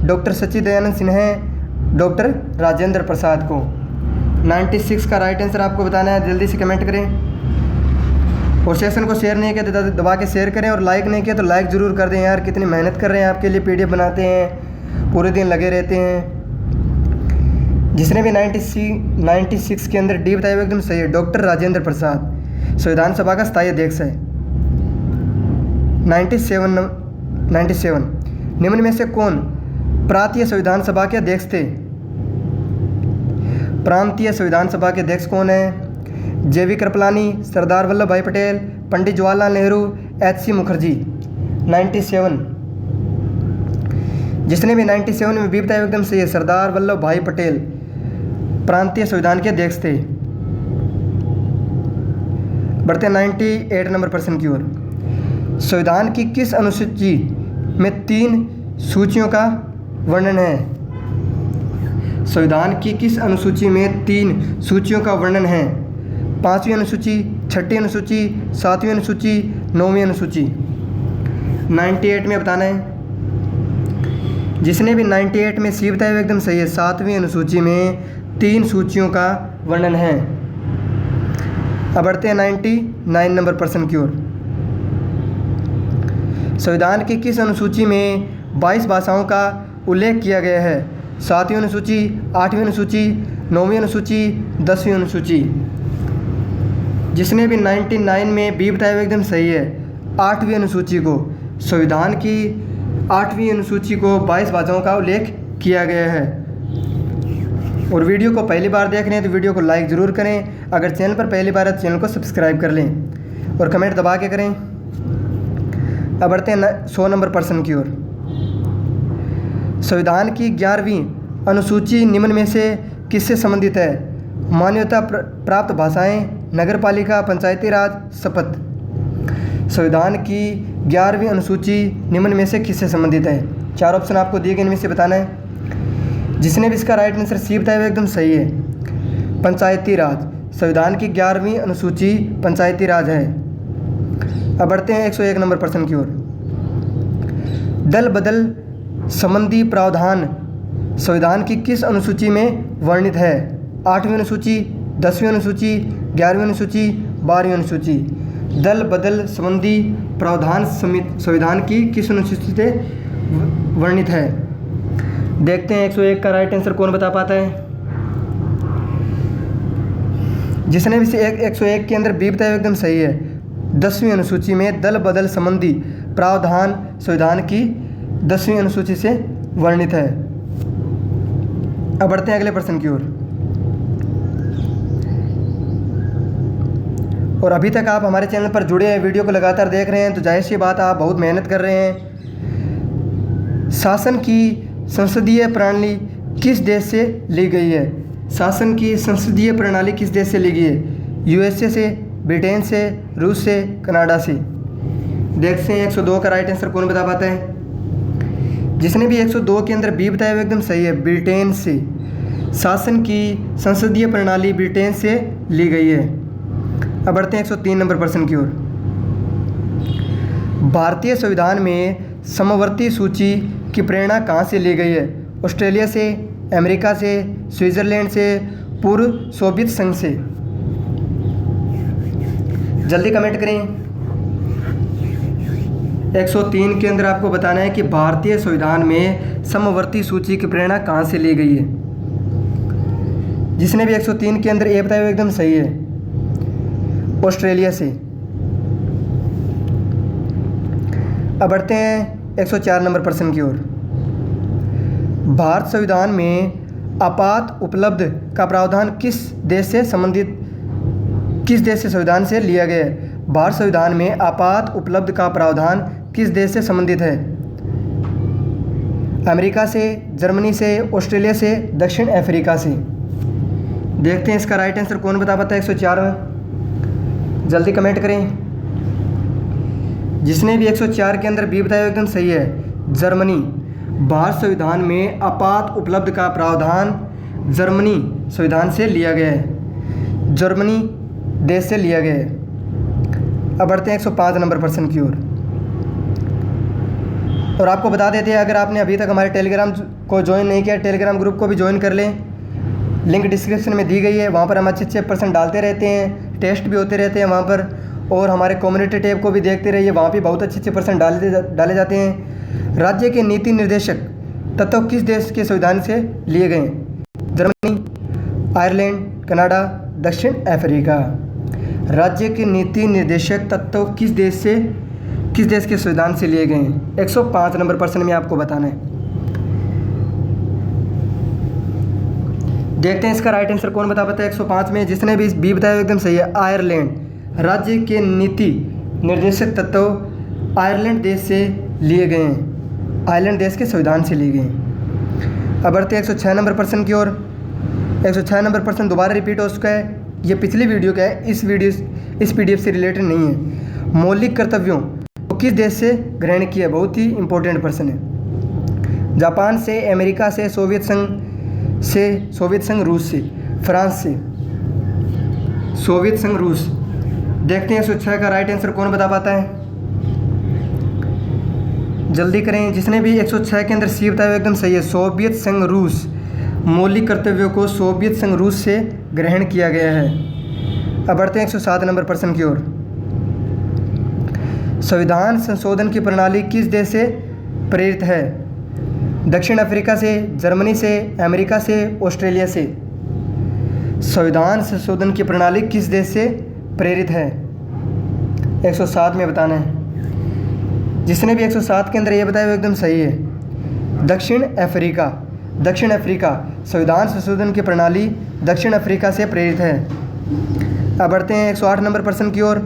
डॉक्टर सच्चिदानंद सिन्हा, डॉक्टर राजेंद्र प्रसाद को। 96 का राइट आंसर आपको बताना है। जल्दी से कमेंट करें और सेशन को शेयर नहीं किया तो दबा के शेयर करें और लाइक नहीं किया तो लाइक ज़रूर कर दें यार। कितनी मेहनत कर रहे हैं आपके लिए, PDF बनाते हैं, पूरे दिन लगे रहते हैं। जिसने भी 96 के अंदर डी बताया वो एकदम सही है। डॉक्टर राजेंद्र प्रसाद संविधान सभा का स्थायी अध्यक्ष है। 97 निम्न में से कौन प्रांतीय संविधान सभा के अध्यक्ष थे? प्रांतीय संविधान सभा के अध्यक्ष कौन है? JV कृपलानी, सरदार वल्लभ भाई पटेल, पंडित जवाहरलाल नेहरू, HC मुखर्जी। 97 जिसने भी 97 में भी बताया एकदम सही है। सरदार वल्लभ भाई पटेल प्रांतीय संविधान के अध्यक्ष थे। बढ़ते हैं 98 नंबर प्रश्न की ओर। संविधान की किस अनुसूची में 3 सूचियों का वर्णन है? संविधान की किस अनुसूची में 3 सूचियों का वर्णन है? 5वीं अनुसूची, 6ठी अनुसूची, 7वीं अनुसूची, 9वीं अनुसूची। 98 में बताना है। जिसने भी 98 में सी बताया एकदम सही है। 7वीं अनुसूची में 3 सूचियों का वर्णन है। अब बढ़ते हैं 99 नंबर प्रश्न की ओर। संविधान की किस अनुसूची में 22 भाषाओं का उल्लेख किया गया है? 7वीं अनुसूची, 8वीं अनुसूची, 9वीं अनुसूची, 10वीं अनुसूची। जिसने भी 99 में बी बताया एकदम सही है। 8वीं अनुसूची को, संविधान की 8वीं अनुसूची को 22 भाषाओं का उल्लेख किया गया है। और वीडियो को पहली बार देख रहे हैं तो वीडियो को लाइक ज़रूर करें। अगर चैनल पर पहली बार है तो चैनल को सब्सक्राइब कर लें और कमेंट दबा के करें। अब बढ़ते हैं 100 नंबर प्रश्न की ओर। संविधान की 11वीं अनुसूची निम्न में से किससे संबंधित है? मान्यता प्राप्त भाषाएं, नगरपालिका, पंचायती राज, शपथ। संविधान की 11वीं अनुसूची निम्न में से किससे संबंधित है? 4 ऑप्शन आपको दिए गए, इनमें से बताना है। जिसने भी इसका राइट आंसर सी बताया एकदम सही है। पंचायती राज, संविधान की 11वीं अनुसूची पंचायती राज है। अब बढ़ते हैं 101 नंबर प्रश्न की ओर। दल बदल संबंधी प्रावधान संविधान की किस अनुसूची में वर्णित है? 8वीं अनुसूची, 10वीं अनुसूची, 11वीं अनुसूची, 12वीं अनुसूची। दल बदल संबंधी प्रावधान संविधान की किस अनुसूची से वर्णित है? देखते हैं 101 का राइट आंसर कौन बता पाता है। जिसने भी 101 के अंदर बी बताया एकदम सही है। 10वीं अनुसूची में दल बदल संबंधी प्रावधान संविधान की 10वीं अनुसूची से वर्णित है। अब बढ़ते हैं अगले प्रश्न की ओर। और अभी तक आप हमारे चैनल पर जुड़े हैं, वीडियो को लगातार देख रहे हैं तो जाहिर सी बात आप बहुत मेहनत कर रहे हैं। शासन की संसदीय प्रणाली किस देश से ली गई है? शासन की संसदीय प्रणाली किस देश से ली गई है? USA से, ब्रिटेन से, रूस से, कनाडा से। देखते हैं 102 का राइट आंसर कौन बता पाता है। जिसने भी 102 के अंदर बी बताया हुआ एकदम सही है। ब्रिटेन से। शासन की संसदीय प्रणाली ब्रिटेन से ली गई है। अब बढ़ते हैं 103 नंबर प्रश्न की ओर। भारतीय संविधान में समवर्ती सूची की प्रेरणा कहाँ से ली गई है? ऑस्ट्रेलिया से, अमेरिका से, स्विट्जरलैंड से, पूर्व सोवियत संघ से। जल्दी कमेंट करें। 103 के अंदर आपको बताना है कि भारतीय संविधान में समवर्ती सूची की प्रेरणा कहाँ से ली गई है। जिसने भी 103 के अंदर ए बताया एकदम सही है। ऑस्ट्रेलिया से। अब बढ़ते हैं 104 नंबर प्रश्न की ओर। भारत संविधान में आपात उपलब्ध का प्रावधान किस देश से संविधान से लिया गया है? भारत संविधान में आपात उपलब्ध का प्रावधान किस देश से संबंधित है? अमेरिका से, जर्मनी से, ऑस्ट्रेलिया से, दक्षिण अफ्रीका से। देखते हैं इसका राइट आंसर कौन बता पाता है 104 में। जल्दी कमेंट करें। जिसने भी 104 के अंदर बी बताया एकदम सही है, जर्मनी। भारत संविधान में आपात उपलब्ध का प्रावधान जर्मनी संविधान से लिया गया है, जर्मनी देश से लिया गया है। अब बढ़ते हैं 105 नंबर प्रश्न की ओर। और आपको बता देते हैं, अगर आपने अभी तक हमारे टेलीग्राम को ज्वाइन नहीं किया, टेलीग्राम ग्रुप को भी ज्वाइन कर लें। लिंक डिस्क्रिप्शन में दी गई है, वहाँ पर हम अच्छे प्रश्न डालते रहते हैं, टेस्ट भी होते रहते हैं वहाँ पर। और हमारे कम्युनिटी टैब को भी देखते रहिए, वहाँ भी बहुत अच्छे प्रश्न डाले जाते हैं। राज्य के नीति निर्देशक तत्व किस देश के संविधान से लिए गए हैं? जर्मनी, आयरलैंड, कनाडा, दक्षिण अफ्रीका। राज्य के नीति निर्देशक तत्व किस देश के संविधान से लिए गए हैं? 105 नंबर प्रश्न में आपको बताना है। देखते हैं इसका राइट आंसर कौन बता पाता है 105 में। जिसने भी बी बताया एकदम सही है, आयरलैंड। राज्य के नीति निर्देशक तत्व आयरलैंड देश से लिए गए हैं, आयरलैंड देश के संविधान से लिए गए हैं। अब बढ़ते हैं 106 नंबर प्रश्न की ओर। 106 नंबर प्रश्न दोबारा रिपीट हो चुका है, ये पिछली वीडियो का है, इस पीडीएफ से रिलेटेड नहीं है। मौलिक कर्तव्यों को किस देश से ग्रहण किया? बहुत ही इंपॉर्टेंट प्रश्न है। जापान से, अमेरिका से, सोवियत संघ, रूस से, फ्रांस से, सोवियत संघ, रूस। देखते हैं 106 का राइट आंसर कौन बता पाता है। जल्दी करें। जिसने भी 106 के अंदर सी बताया एकदम सही है, सोवियत संघ, रूस। मौलिक कर्तव्यों को सोवियत संघ, रूस से ग्रहण किया गया है। अब बढ़ते हैं 107 नंबर प्रश्न की ओर। संविधान संशोधन की प्रणाली किस देश से प्रेरित है? दक्षिण अफ्रीका से, जर्मनी से, अमेरिका से, ऑस्ट्रेलिया से। संविधान संशोधन की प्रणाली किस देश से प्रेरित है? 107 में बताना है। जिसने भी 107 के अंदर ये बताया वो एकदम सही है, दक्षिण अफ्रीका। दक्षिण अफ्रीका संविधान संशोधन की प्रणाली दक्षिण अफ्रीका से प्रेरित है। अब बढ़ते हैं 108 नंबर प्रश्न की ओर।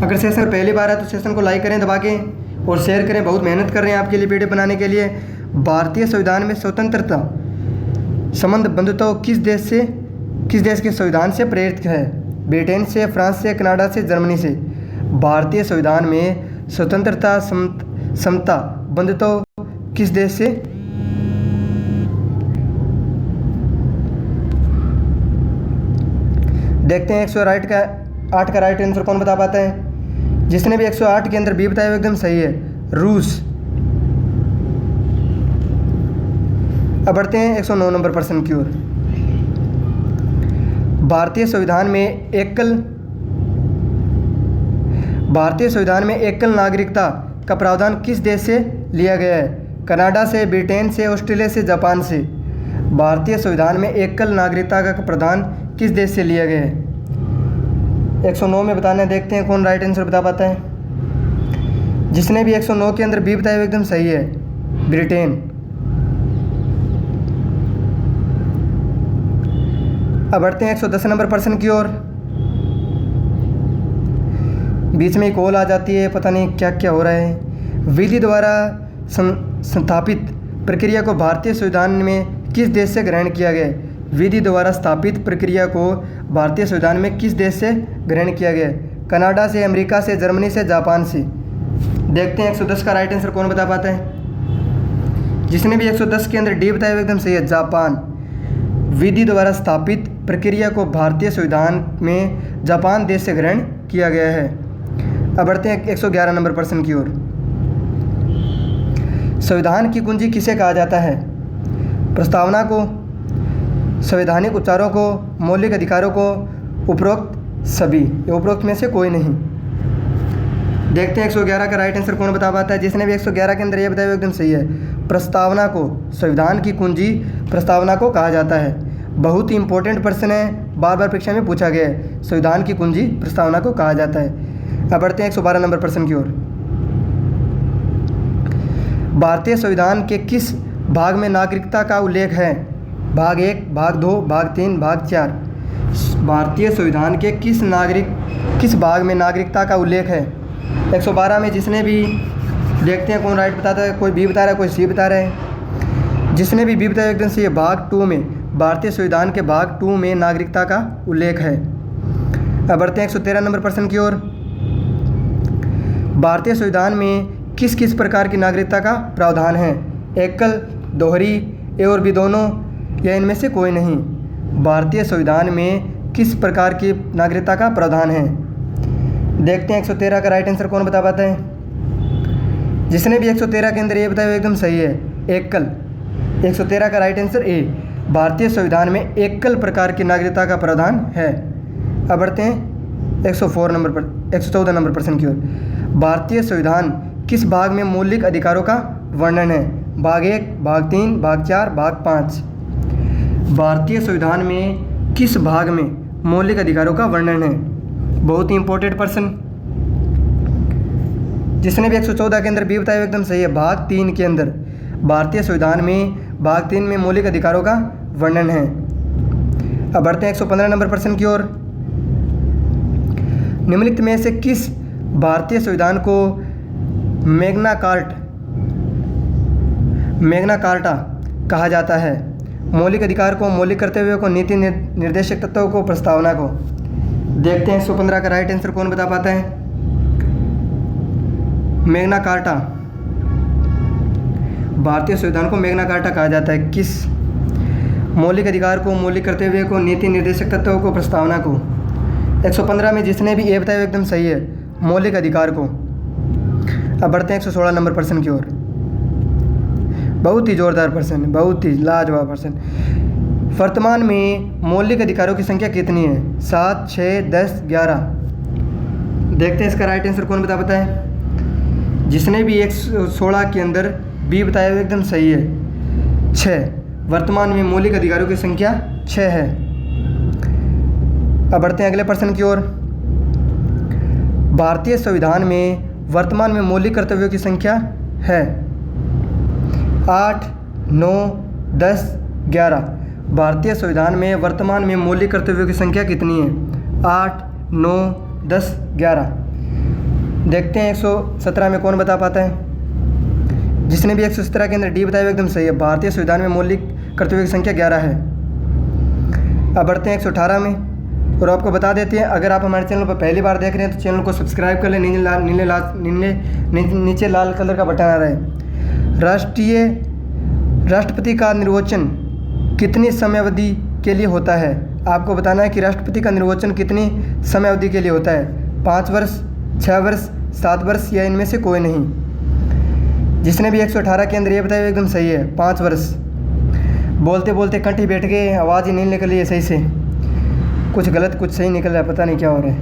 अगर सेशन पहली बार है तो सेशन को लाइक करें दबा के और शेयर करें। बहुत मेहनत कर रहे हैं आपके लिए पीडीएफ बनाने के लिए। भारतीय संविधान में स्वतंत्रता संबंध बंधुत्व किस देश के संविधान से प्रेरित है? ब्रिटेन से, फ्रांस से, कनाडा से, जर्मनी से। भारतीय संविधान में स्वतंत्रता समता बंधुत्व किस देश से? देखते हैं 108 का राइट आंसर कौन बता पाता है। जिसने भी 108 के अंदर बी बताया एकदम सही है, रूस। अब बढ़ते हैं 109 नंबर प्रश्न की ओर। भारतीय संविधान में एकल नागरिकता का प्रावधान किस देश से लिया गया है? कनाडा से, ब्रिटेन से, ऑस्ट्रेलिया से, जापान से। भारतीय संविधान में एकल नागरिकता का प्रावधान किस देश से लिया गया है? 109 में बताना है। देखते हैं कौन राइट आंसर बता पाता है। जिसने भी 109 के अंदर बी बताया एकदम सही है, ब्रिटेन। अब बढ़ते हैं 110 नंबर प्रश्न की ओर। बीच में कॉल आ जाती है, पता नहीं क्या क्या हो रहा है। विधि द्वारा स्थापित प्रक्रिया को भारतीय संविधान में किस देश से ग्रहण किया गया? विधि द्वारा स्थापित प्रक्रिया को भारतीय संविधान में किस देश से ग्रहण किया गया? कनाडा से, अमेरिका से, जर्मनी से, जापान से। देखते हैं 110 का राइट आंसर कौन बता पाता है। जिसने भी 110 के अंदर डी बताया एकदम सही है, जापान। विधि द्वारा स्थापित प्रक्रिया को भारतीय संविधान में जापान देश से ग्रहण किया गया है। अब बढ़ते हैं 111 नंबर प्रश्न की ओर। संविधान की कुंजी किसे कहा जाता है? प्रस्तावना को, संवैधानिक उपचारों को, मौलिक अधिकारों को, उपरोक्त सभी, उपरोक्त में से कोई नहीं। देखते हैं 111 का राइट आंसर कौन बता पाता है। जिसने भी 111 के अंदर ये बताया एकदम सही है, प्रस्तावना को। संविधान की कुंजी प्रस्तावना को कहा जाता है। बहुत ही इंपॉर्टेंट प्रश्न है, बार बार परीक्षा में पूछा गया है। संविधान की कुंजी प्रस्तावना को कहा जाता है। अब बढ़ते हैं 112 नंबर प्रश्न की ओर। भारतीय संविधान के किस भाग में नागरिकता का उल्लेख है? भाग 1, भाग 2, भाग 3, भाग 4। भारतीय संविधान के किस भाग में नागरिकता का उल्लेख है? 112 में जिसने भी, देखते हैं कौन राइट बताता है, कोई बी बता रहा है, कोई सी बता रहा है। जिसने भी बी बताया एकदम सही है। भाग 2 में, भारतीय संविधान के भाग 2 में नागरिकता का उल्लेख है। अब बढ़ते हैं 113 नंबर प्रश्न की ओर। भारतीय संविधान में किस किस प्रकार की नागरिकता का प्रावधान है? एकल, दोहरी, ए और बी दोनों, या इनमें से कोई नहीं? भारतीय संविधान में किस प्रकार की नागरिकता का प्रावधान है? देखते हैं 113 का राइट आंसर कौन बता पाता है। जिसने भी 113 के अंदर ए बताया एकदम सही है, एकल। 113 का राइट आंसर ए। भारतीय संविधान में एकल प्रकार की नागरिकता का प्रावधान है। अब बढ़ते हैं 114 नंबर प्रश्न की ओर। भारतीय संविधान किस भाग में मौलिक अधिकारों का वर्णन है? भाग 1, भाग 3, भाग 4, भाग 5। भारतीय संविधान में किस भाग में मौलिक अधिकारों का वर्णन है? बहुत ही इंपॉर्टेंट प्रश्न। जिसने भी 114 के अंदर बी बताया एकदम सही है, भाग 3 के अंदर। भारतीय संविधान में भाग 3 में मौलिक अधिकारों का वर्णन है। अब बढ़ते हैं 115 नंबर प्रश्न की ओर। निम्नलिखित में से किस भारतीय संविधान को मैग्ना कार्टा कहा जाता है? मौलिक अधिकार को, मौलिक कर्तव्य को, नीति निर्देशक तत्वों को, प्रस्तावना को। देखते हैं 115 का राइट आंसर कौन बता पाता है। मैग्ना कार्टा, भारतीय संविधान को मैग्ना कार्टा कहा जाता है। किस? मौलिक अधिकार को, मौलिक कर्तव्य को, नीति निर्देशक तत्वों को, प्रस्तावना को। 115 में जिसने भी ए बताया एकदम सही है, मौलिक अधिकार को। अब बढ़ते हैं 116 नंबर प्रश्न की ओर। बहुत ही जोरदार प्रश्न, बहुत ही लाजवाब प्रश्न। वर्तमान में मौलिक अधिकारों की संख्या कितनी है? 7, 6, 10, 11। देखते हैं इसका राइट आंसर कौन बता पाता है। जिसने भी 116 के अंदर बी बताया एकदम सही है, 6। वर्तमान में मौलिक अधिकारों की संख्या 6 है। अब बढ़ते हैं अगले प्रश्न की ओर। भारतीय संविधान में वर्तमान में मौलिक कर्तव्यों की संख्या है 8, 9, 10, 11। भारतीय संविधान में वर्तमान में मौलिक कर्तव्यों की संख्या कितनी है? 8, 9, 10, 11। देखते हैं 117 में कौन बता पाता है। जिसने भी 117 के अंदर डी बताया एकदम सही है। भारतीय संविधान में मौलिक कर्तव्यों की संख्या 11 है। अब बढ़ते हैं 118 में, और आपको बता देते हैं, अगर आप हमारे चैनल पर पहली बार देख रहे हैं तो चैनल को सब्सक्राइब कर लें। नीचे लाल कलर का बटन आ रहा है। राष्ट्रपति का निर्वाचन कितनी समयावधि के लिए होता है? आपको बताना है कि राष्ट्रपति का निर्वाचन कितनी समयावधि के लिए होता है। 5 वर्ष, 6 वर्ष, 7 वर्ष, या इनमें से कोई नहीं। जिसने भी 118 के अंदर ये बताया एकदम सही है, 5 वर्ष। बोलते बोलते कंठी बैठ गए, आवाज़ ही नहीं निकली है सही से। कुछ गलत कुछ सही निकल रहा है, पता नहीं क्या हो रहा है।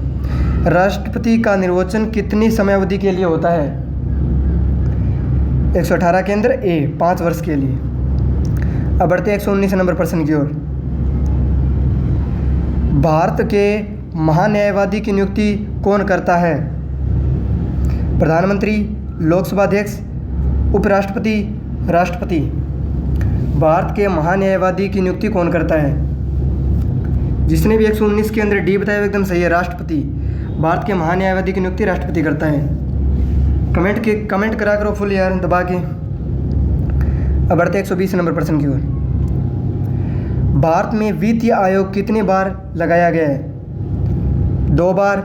राष्ट्रपति का निर्वाचन कितनी समयावधि के लिए होता है? 118 के अंदर ए, 5 वर्ष के लिए। अब बढ़ते 119 नंबर प्रश्न की ओर। भारत के महान्यायवादी की नियुक्ति कौन करता है? प्रधानमंत्री, लोकसभा अध्यक्ष, उपराष्ट्रपति, राष्ट्रपति। भारत के महान्यायवादी की नियुक्ति कौन करता है? जिसने भी 119 के अंदर डी बताया एकदम सही है, राष्ट्रपति। भारत के महान्यायवादी की नियुक्ति राष्ट्रपति करता है। कमेंट करा करो फुल यार दबा के। अब बढ़ते 120 नंबर प्रश्न की ओर। भारत में वित्तीय आयोग कितनी बार लगाया गया है? 2 बार,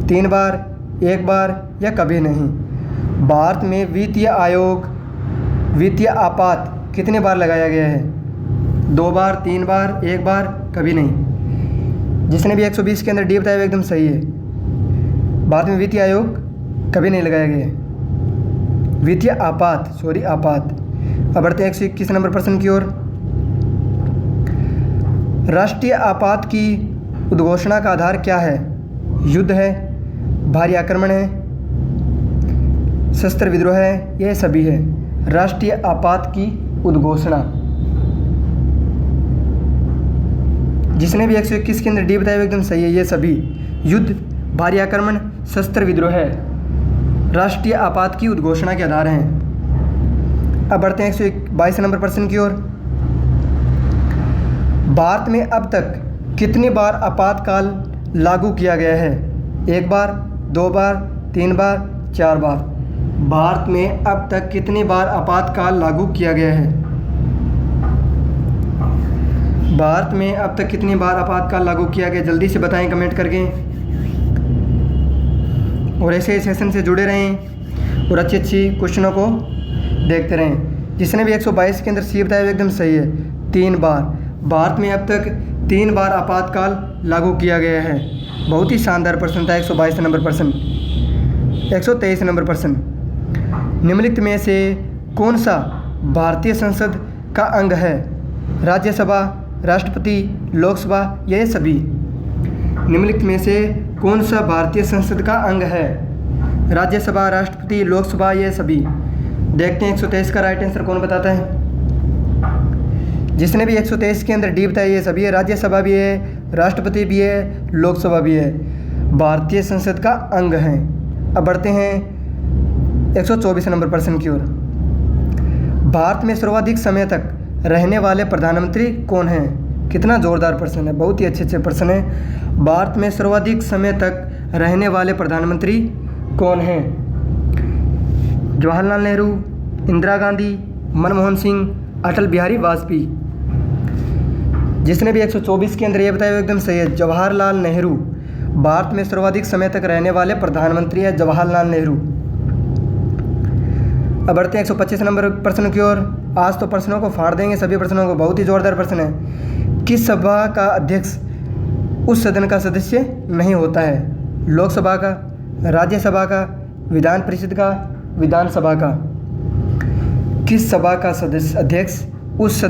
3 बार, 1 बार, या कभी नहीं? भारत में वित्तीय आपात कितने बार लगाया गया है? 2 बार, 3 बार, 1 बार, कभी नहीं। जिसने भी 120 के अंदर डी बताया एकदम सही है। भारत में वित्तीय आयोग कभी नहीं लगाया गया है। वित्तीय आपात। अब बढ़ते हैं 121 नंबर प्रश्न की ओर। राष्ट्रीय आपात की उद्घोषणा का आधार क्या है? युद्ध है, भारी आक्रमण है, शस्त्र विद्रोह है, यह सभी है। राष्ट्रीय आपात की उद्घोषणा। जिसने भी 121 के अंदर डी बताया एकदम सही है, ये सभी। युद्ध, भारी आक्रमण, शस्त्र विद्रोह राष्ट्रीय आपात की उद्घोषणा के आधार हैं। अब बढ़ते हैं 122 नंबर प्रश्न की ओर। भारत में अब तक कितनी बार आपातकाल लागू किया गया है? 1 बार, 2 बार, 3 बार, 4 बार। भारत में अब तक कितनी बार आपातकाल लागू किया गया है? भारत में अब तक कितनी बार आपातकाल लागू किया गया? जल्दी से बताएं कमेंट करके। और ऐसे सेशन से जुड़े रहें और अच्छी अच्छी क्वेश्चनों को देखते रहें। जिसने भी 122 के अंदर सी बताया वो एकदम सही है, 3 बार। भारत में अब तक 3 बार आपातकाल लागू किया गया है। बहुत ही शानदार प्रश्न था 122 नंबर प्रश्न। 123 नंबर प्रश्न, निम्नलिखित में से कौन सा भारतीय संसद का अंग है? राज्यसभा, राष्ट्रपति, लोकसभा या ये सभी? निम्नलिखित में से कौन सा भारतीय संसद का अंग है? राज्यसभा, राष्ट्रपति, लोकसभा या सभी? देखते हैं 123 का राइट आंसर कौन बताता है। जिसने भी 123 के अंदर डी बताया ये सभी है। राज्यसभा भी है, राष्ट्रपति भी है, लोकसभा भी है, भारतीय संसद का अंग है। अब बढ़ते हैं 124 नंबर प्रश्न की ओर। भारत में सर्वाधिक समय तक रहने वाले प्रधानमंत्री कौन हैं? कितना जोरदार प्रश्न है, बहुत ही अच्छे प्रश्न है। भारत में सर्वाधिक समय तक रहने वाले प्रधानमंत्री कौन हैं? जवाहरलाल नेहरू, इंदिरा गांधी, मनमोहन सिंह, अटल बिहारी वाजपेयी? जिसने भी 124 के अंदर ये बताया वो एकदम सही है, जवाहरलाल नेहरू। भारत में सर्वाधिक समय तक रहने वाले प्रधानमंत्री है जवाहरलाल नेहरू। अब बढ़ते हैं 125 नंबर प्रश्न की ओर। आज तो प्रश्नों को फाड़ देंगे, सभी प्रश्नों को, बहुत ही जोरदार प्रश्न है। किस सभा का अध्यक्ष उस सदन का सदस्य नहीं होता है? लोकसभा का, राज्यसभा का, विधान परिषद का, विधानसभा का? किस सभा का सदस्य अध्यक्ष उस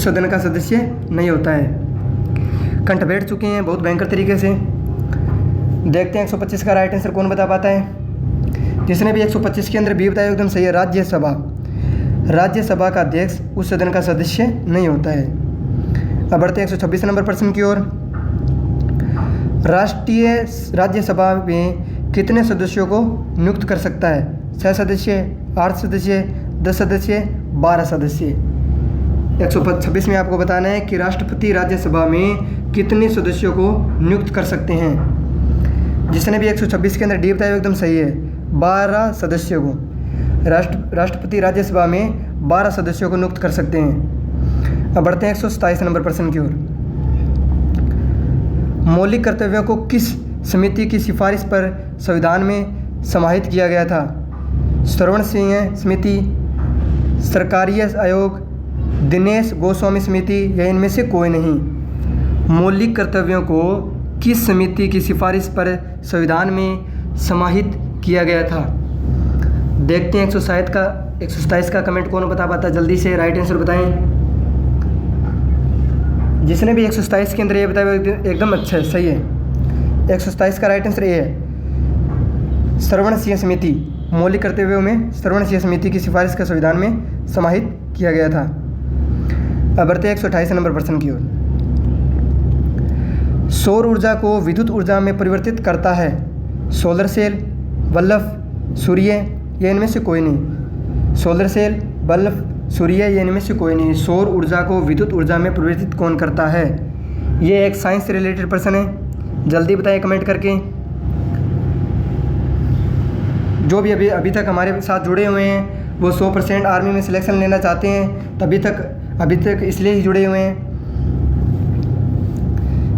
सदन का सदस्य नहीं होता है? कंठ बैठ चुके हैं बहुत भयंकर तरीके से। देखते हैं 125 का राइट आंसर कौन बता पाता है। जिसने भी 125 के अंदर भी बताया एकदम सही है, राज्यसभा। राज्यसभा का अध्यक्ष उस सदन का सदस्य नहीं होता है। अब बढ़ते हैं 126 नंबर प्रश्न की ओर। राष्ट्रीय राज्यसभा में कितने सदस्यों को नियुक्त कर सकता है? 6 सदस्य, 8 सदस्य, 10 सदस्य, 12 सदस्य? 126 में आपको बताना है कि राष्ट्रपति राज्यसभा में कितने सदस्यों को नियुक्त कर सकते हैं। जिसने भी 126 के अंदर डी बताया एकदम सही है, 12 सदस्यों को। राष्ट्रपति राज्यसभा में 12 सदस्यों को नियुक्त कर सकते हैं। अब बढ़ते हैं 127 नंबर प्रश्न की ओर। मौलिक कर्तव्यों को किस समिति की सिफारिश पर संविधान में समाहित किया गया था? श्रवण सिंह समिति, सरकारी आयोग, दिनेश गोस्वामी समिति या इनमें से कोई नहीं? मौलिक कर्तव्यों को किस समिति की सिफारिश पर संविधान में समाहित किया गया था? देखते हैं 127 का कमेंट कौन बता पाता है, जल्दी से राइट आंसर बताएं। जिसने भी 127 के अंदर ये बताया एकदम अच्छा है, सही है। 127 का राइट आंसर ये है, श्रवण सिंह समिति। मौलिक कर्तव्यों में श्रवण सिंह समिति की सिफारिश का संविधान में समाहित किया गया था। अब बढ़ते हैं 128 नंबर प्रश्न की ओर। सौर ऊर्जा को विद्युत ऊर्जा में परिवर्तित करता है सोलर सेल, बल्ब, सूर्य या इनमें से कोई नहीं? सोलर सेल, बल्ब, सूर्य या इनमें से कोई नहीं? सौर ऊर्जा को विद्युत ऊर्जा में परिवर्तित कौन करता है? ये एक साइंस से रिलेटेड प्रश्न है, जल्दी बताएं कमेंट करके। जो भी अभी तक हमारे साथ जुड़े हुए हैं वो 100% आर्मी में सिलेक्शन लेना चाहते हैं, अभी तक इसलिए ही जुड़े हुए हैं।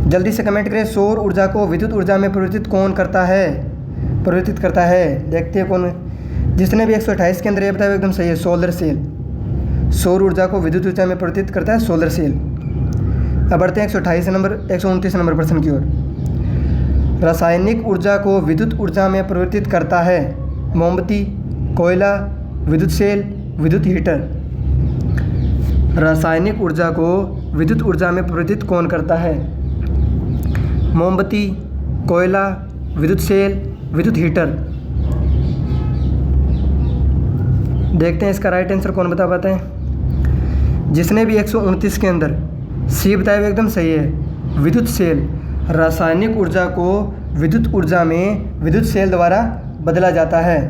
जल्दी से कमेंट करें, सौर ऊर्जा को विद्युत ऊर्जा में परिवर्तित कौन करता है? देखते हैं कौन। जिसने भी 128 के अंदर ये बताया एकदम सही है, सोलर सेल। सौर ऊर्जा को विद्युत ऊर्जा में परिवर्तित करता है सोलर सेल। अब बढ़ते हैं 129 नंबर प्रश्न की ओर। रासायनिक ऊर्जा को विद्युत ऊर्जा में परिवर्तित करता है मोमबत्ती, कोयला, विद्युत सेल, विद्युत हीटर? रासायनिक ऊर्जा को विद्युत ऊर्जा में परिवर्तित कौन करता है? मोमबत्ती, कोयला, विद्युत सेल, विद्युत हीटर? देखते हैं इसका राइट आंसर कौन बता पाता है। जिसने भी 129 के अंदर सी बताया हुआ एकदम सही है, विद्युत सेल। रासायनिक ऊर्जा को विद्युत ऊर्जा में विद्युत सेल द्वारा बदला जाता है।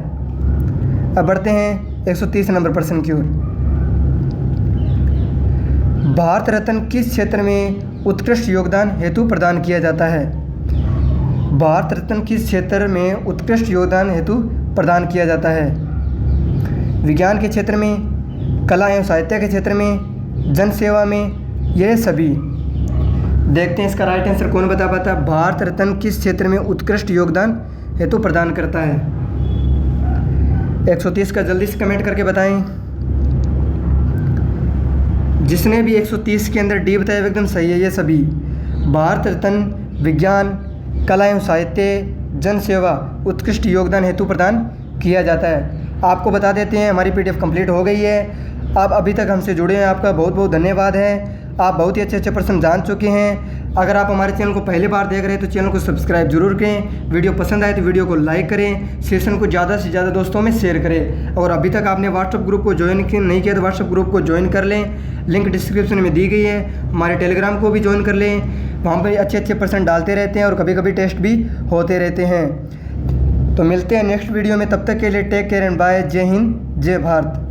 अब बढ़ते हैं 130 नंबर प्रश्न की ओर। भारत रत्न किस क्षेत्र में उत्कृष्ट योगदान हेतु प्रदान किया जाता है? भारत रत्न किस क्षेत्र में उत्कृष्ट योगदान हेतु प्रदान किया जाता है? विज्ञान के क्षेत्र में, कला एवं साहित्य के क्षेत्र में, जन सेवा में, यह सभी। देखते हैं इसका राइट आंसर कौन बता पाता है। भारत रत्न किस क्षेत्र में उत्कृष्ट योगदान हेतु प्रदान करता है? 130 का जल्दी से कमेंट करके बताएं। जिसने भी 130 के अंदर डी बताया एकदम सही है। ये सभी भारत रत्न विज्ञान, कला एवं साहित्य, जन सेवा, उत्कृष्ट योगदान हेतु प्रदान किया जाता है। आपको बता देते हैं हमारी PDF कंप्लीट हो गई है। आप अभी तक हमसे जुड़े हैं, आपका बहुत बहुत धन्यवाद है। आप बहुत ही अच्छे अच्छे प्रश्न जान चुके हैं। अगर आप हमारे चैनल को पहली बार देख रहे हैं तो चैनल को सब्सक्राइब जरूर करें। वीडियो पसंद आए तो वीडियो को लाइक करें। सेशन को ज़्यादा से ज़्यादा दोस्तों में शेयर करें। और अभी तक आपने व्हाट्सअप ग्रुप को ज्वाइन नहीं किया तो व्हाट्सअप ग्रुप को ज्वाइन कर लें। लिंक डिस्क्रिप्शन में दी गई है। हमारे टेलीग्राम को भी ज्वाइन कर लें। वहाँ पर अच्छे अच्छे प्रश्न डालते रहते हैं और कभी कभी टेस्ट भी होते रहते हैं। तो मिलते हैं नेक्स्ट वीडियो में। तब तक के लिए टेक केयर एंड बाय। जय हिंद, जय भारत।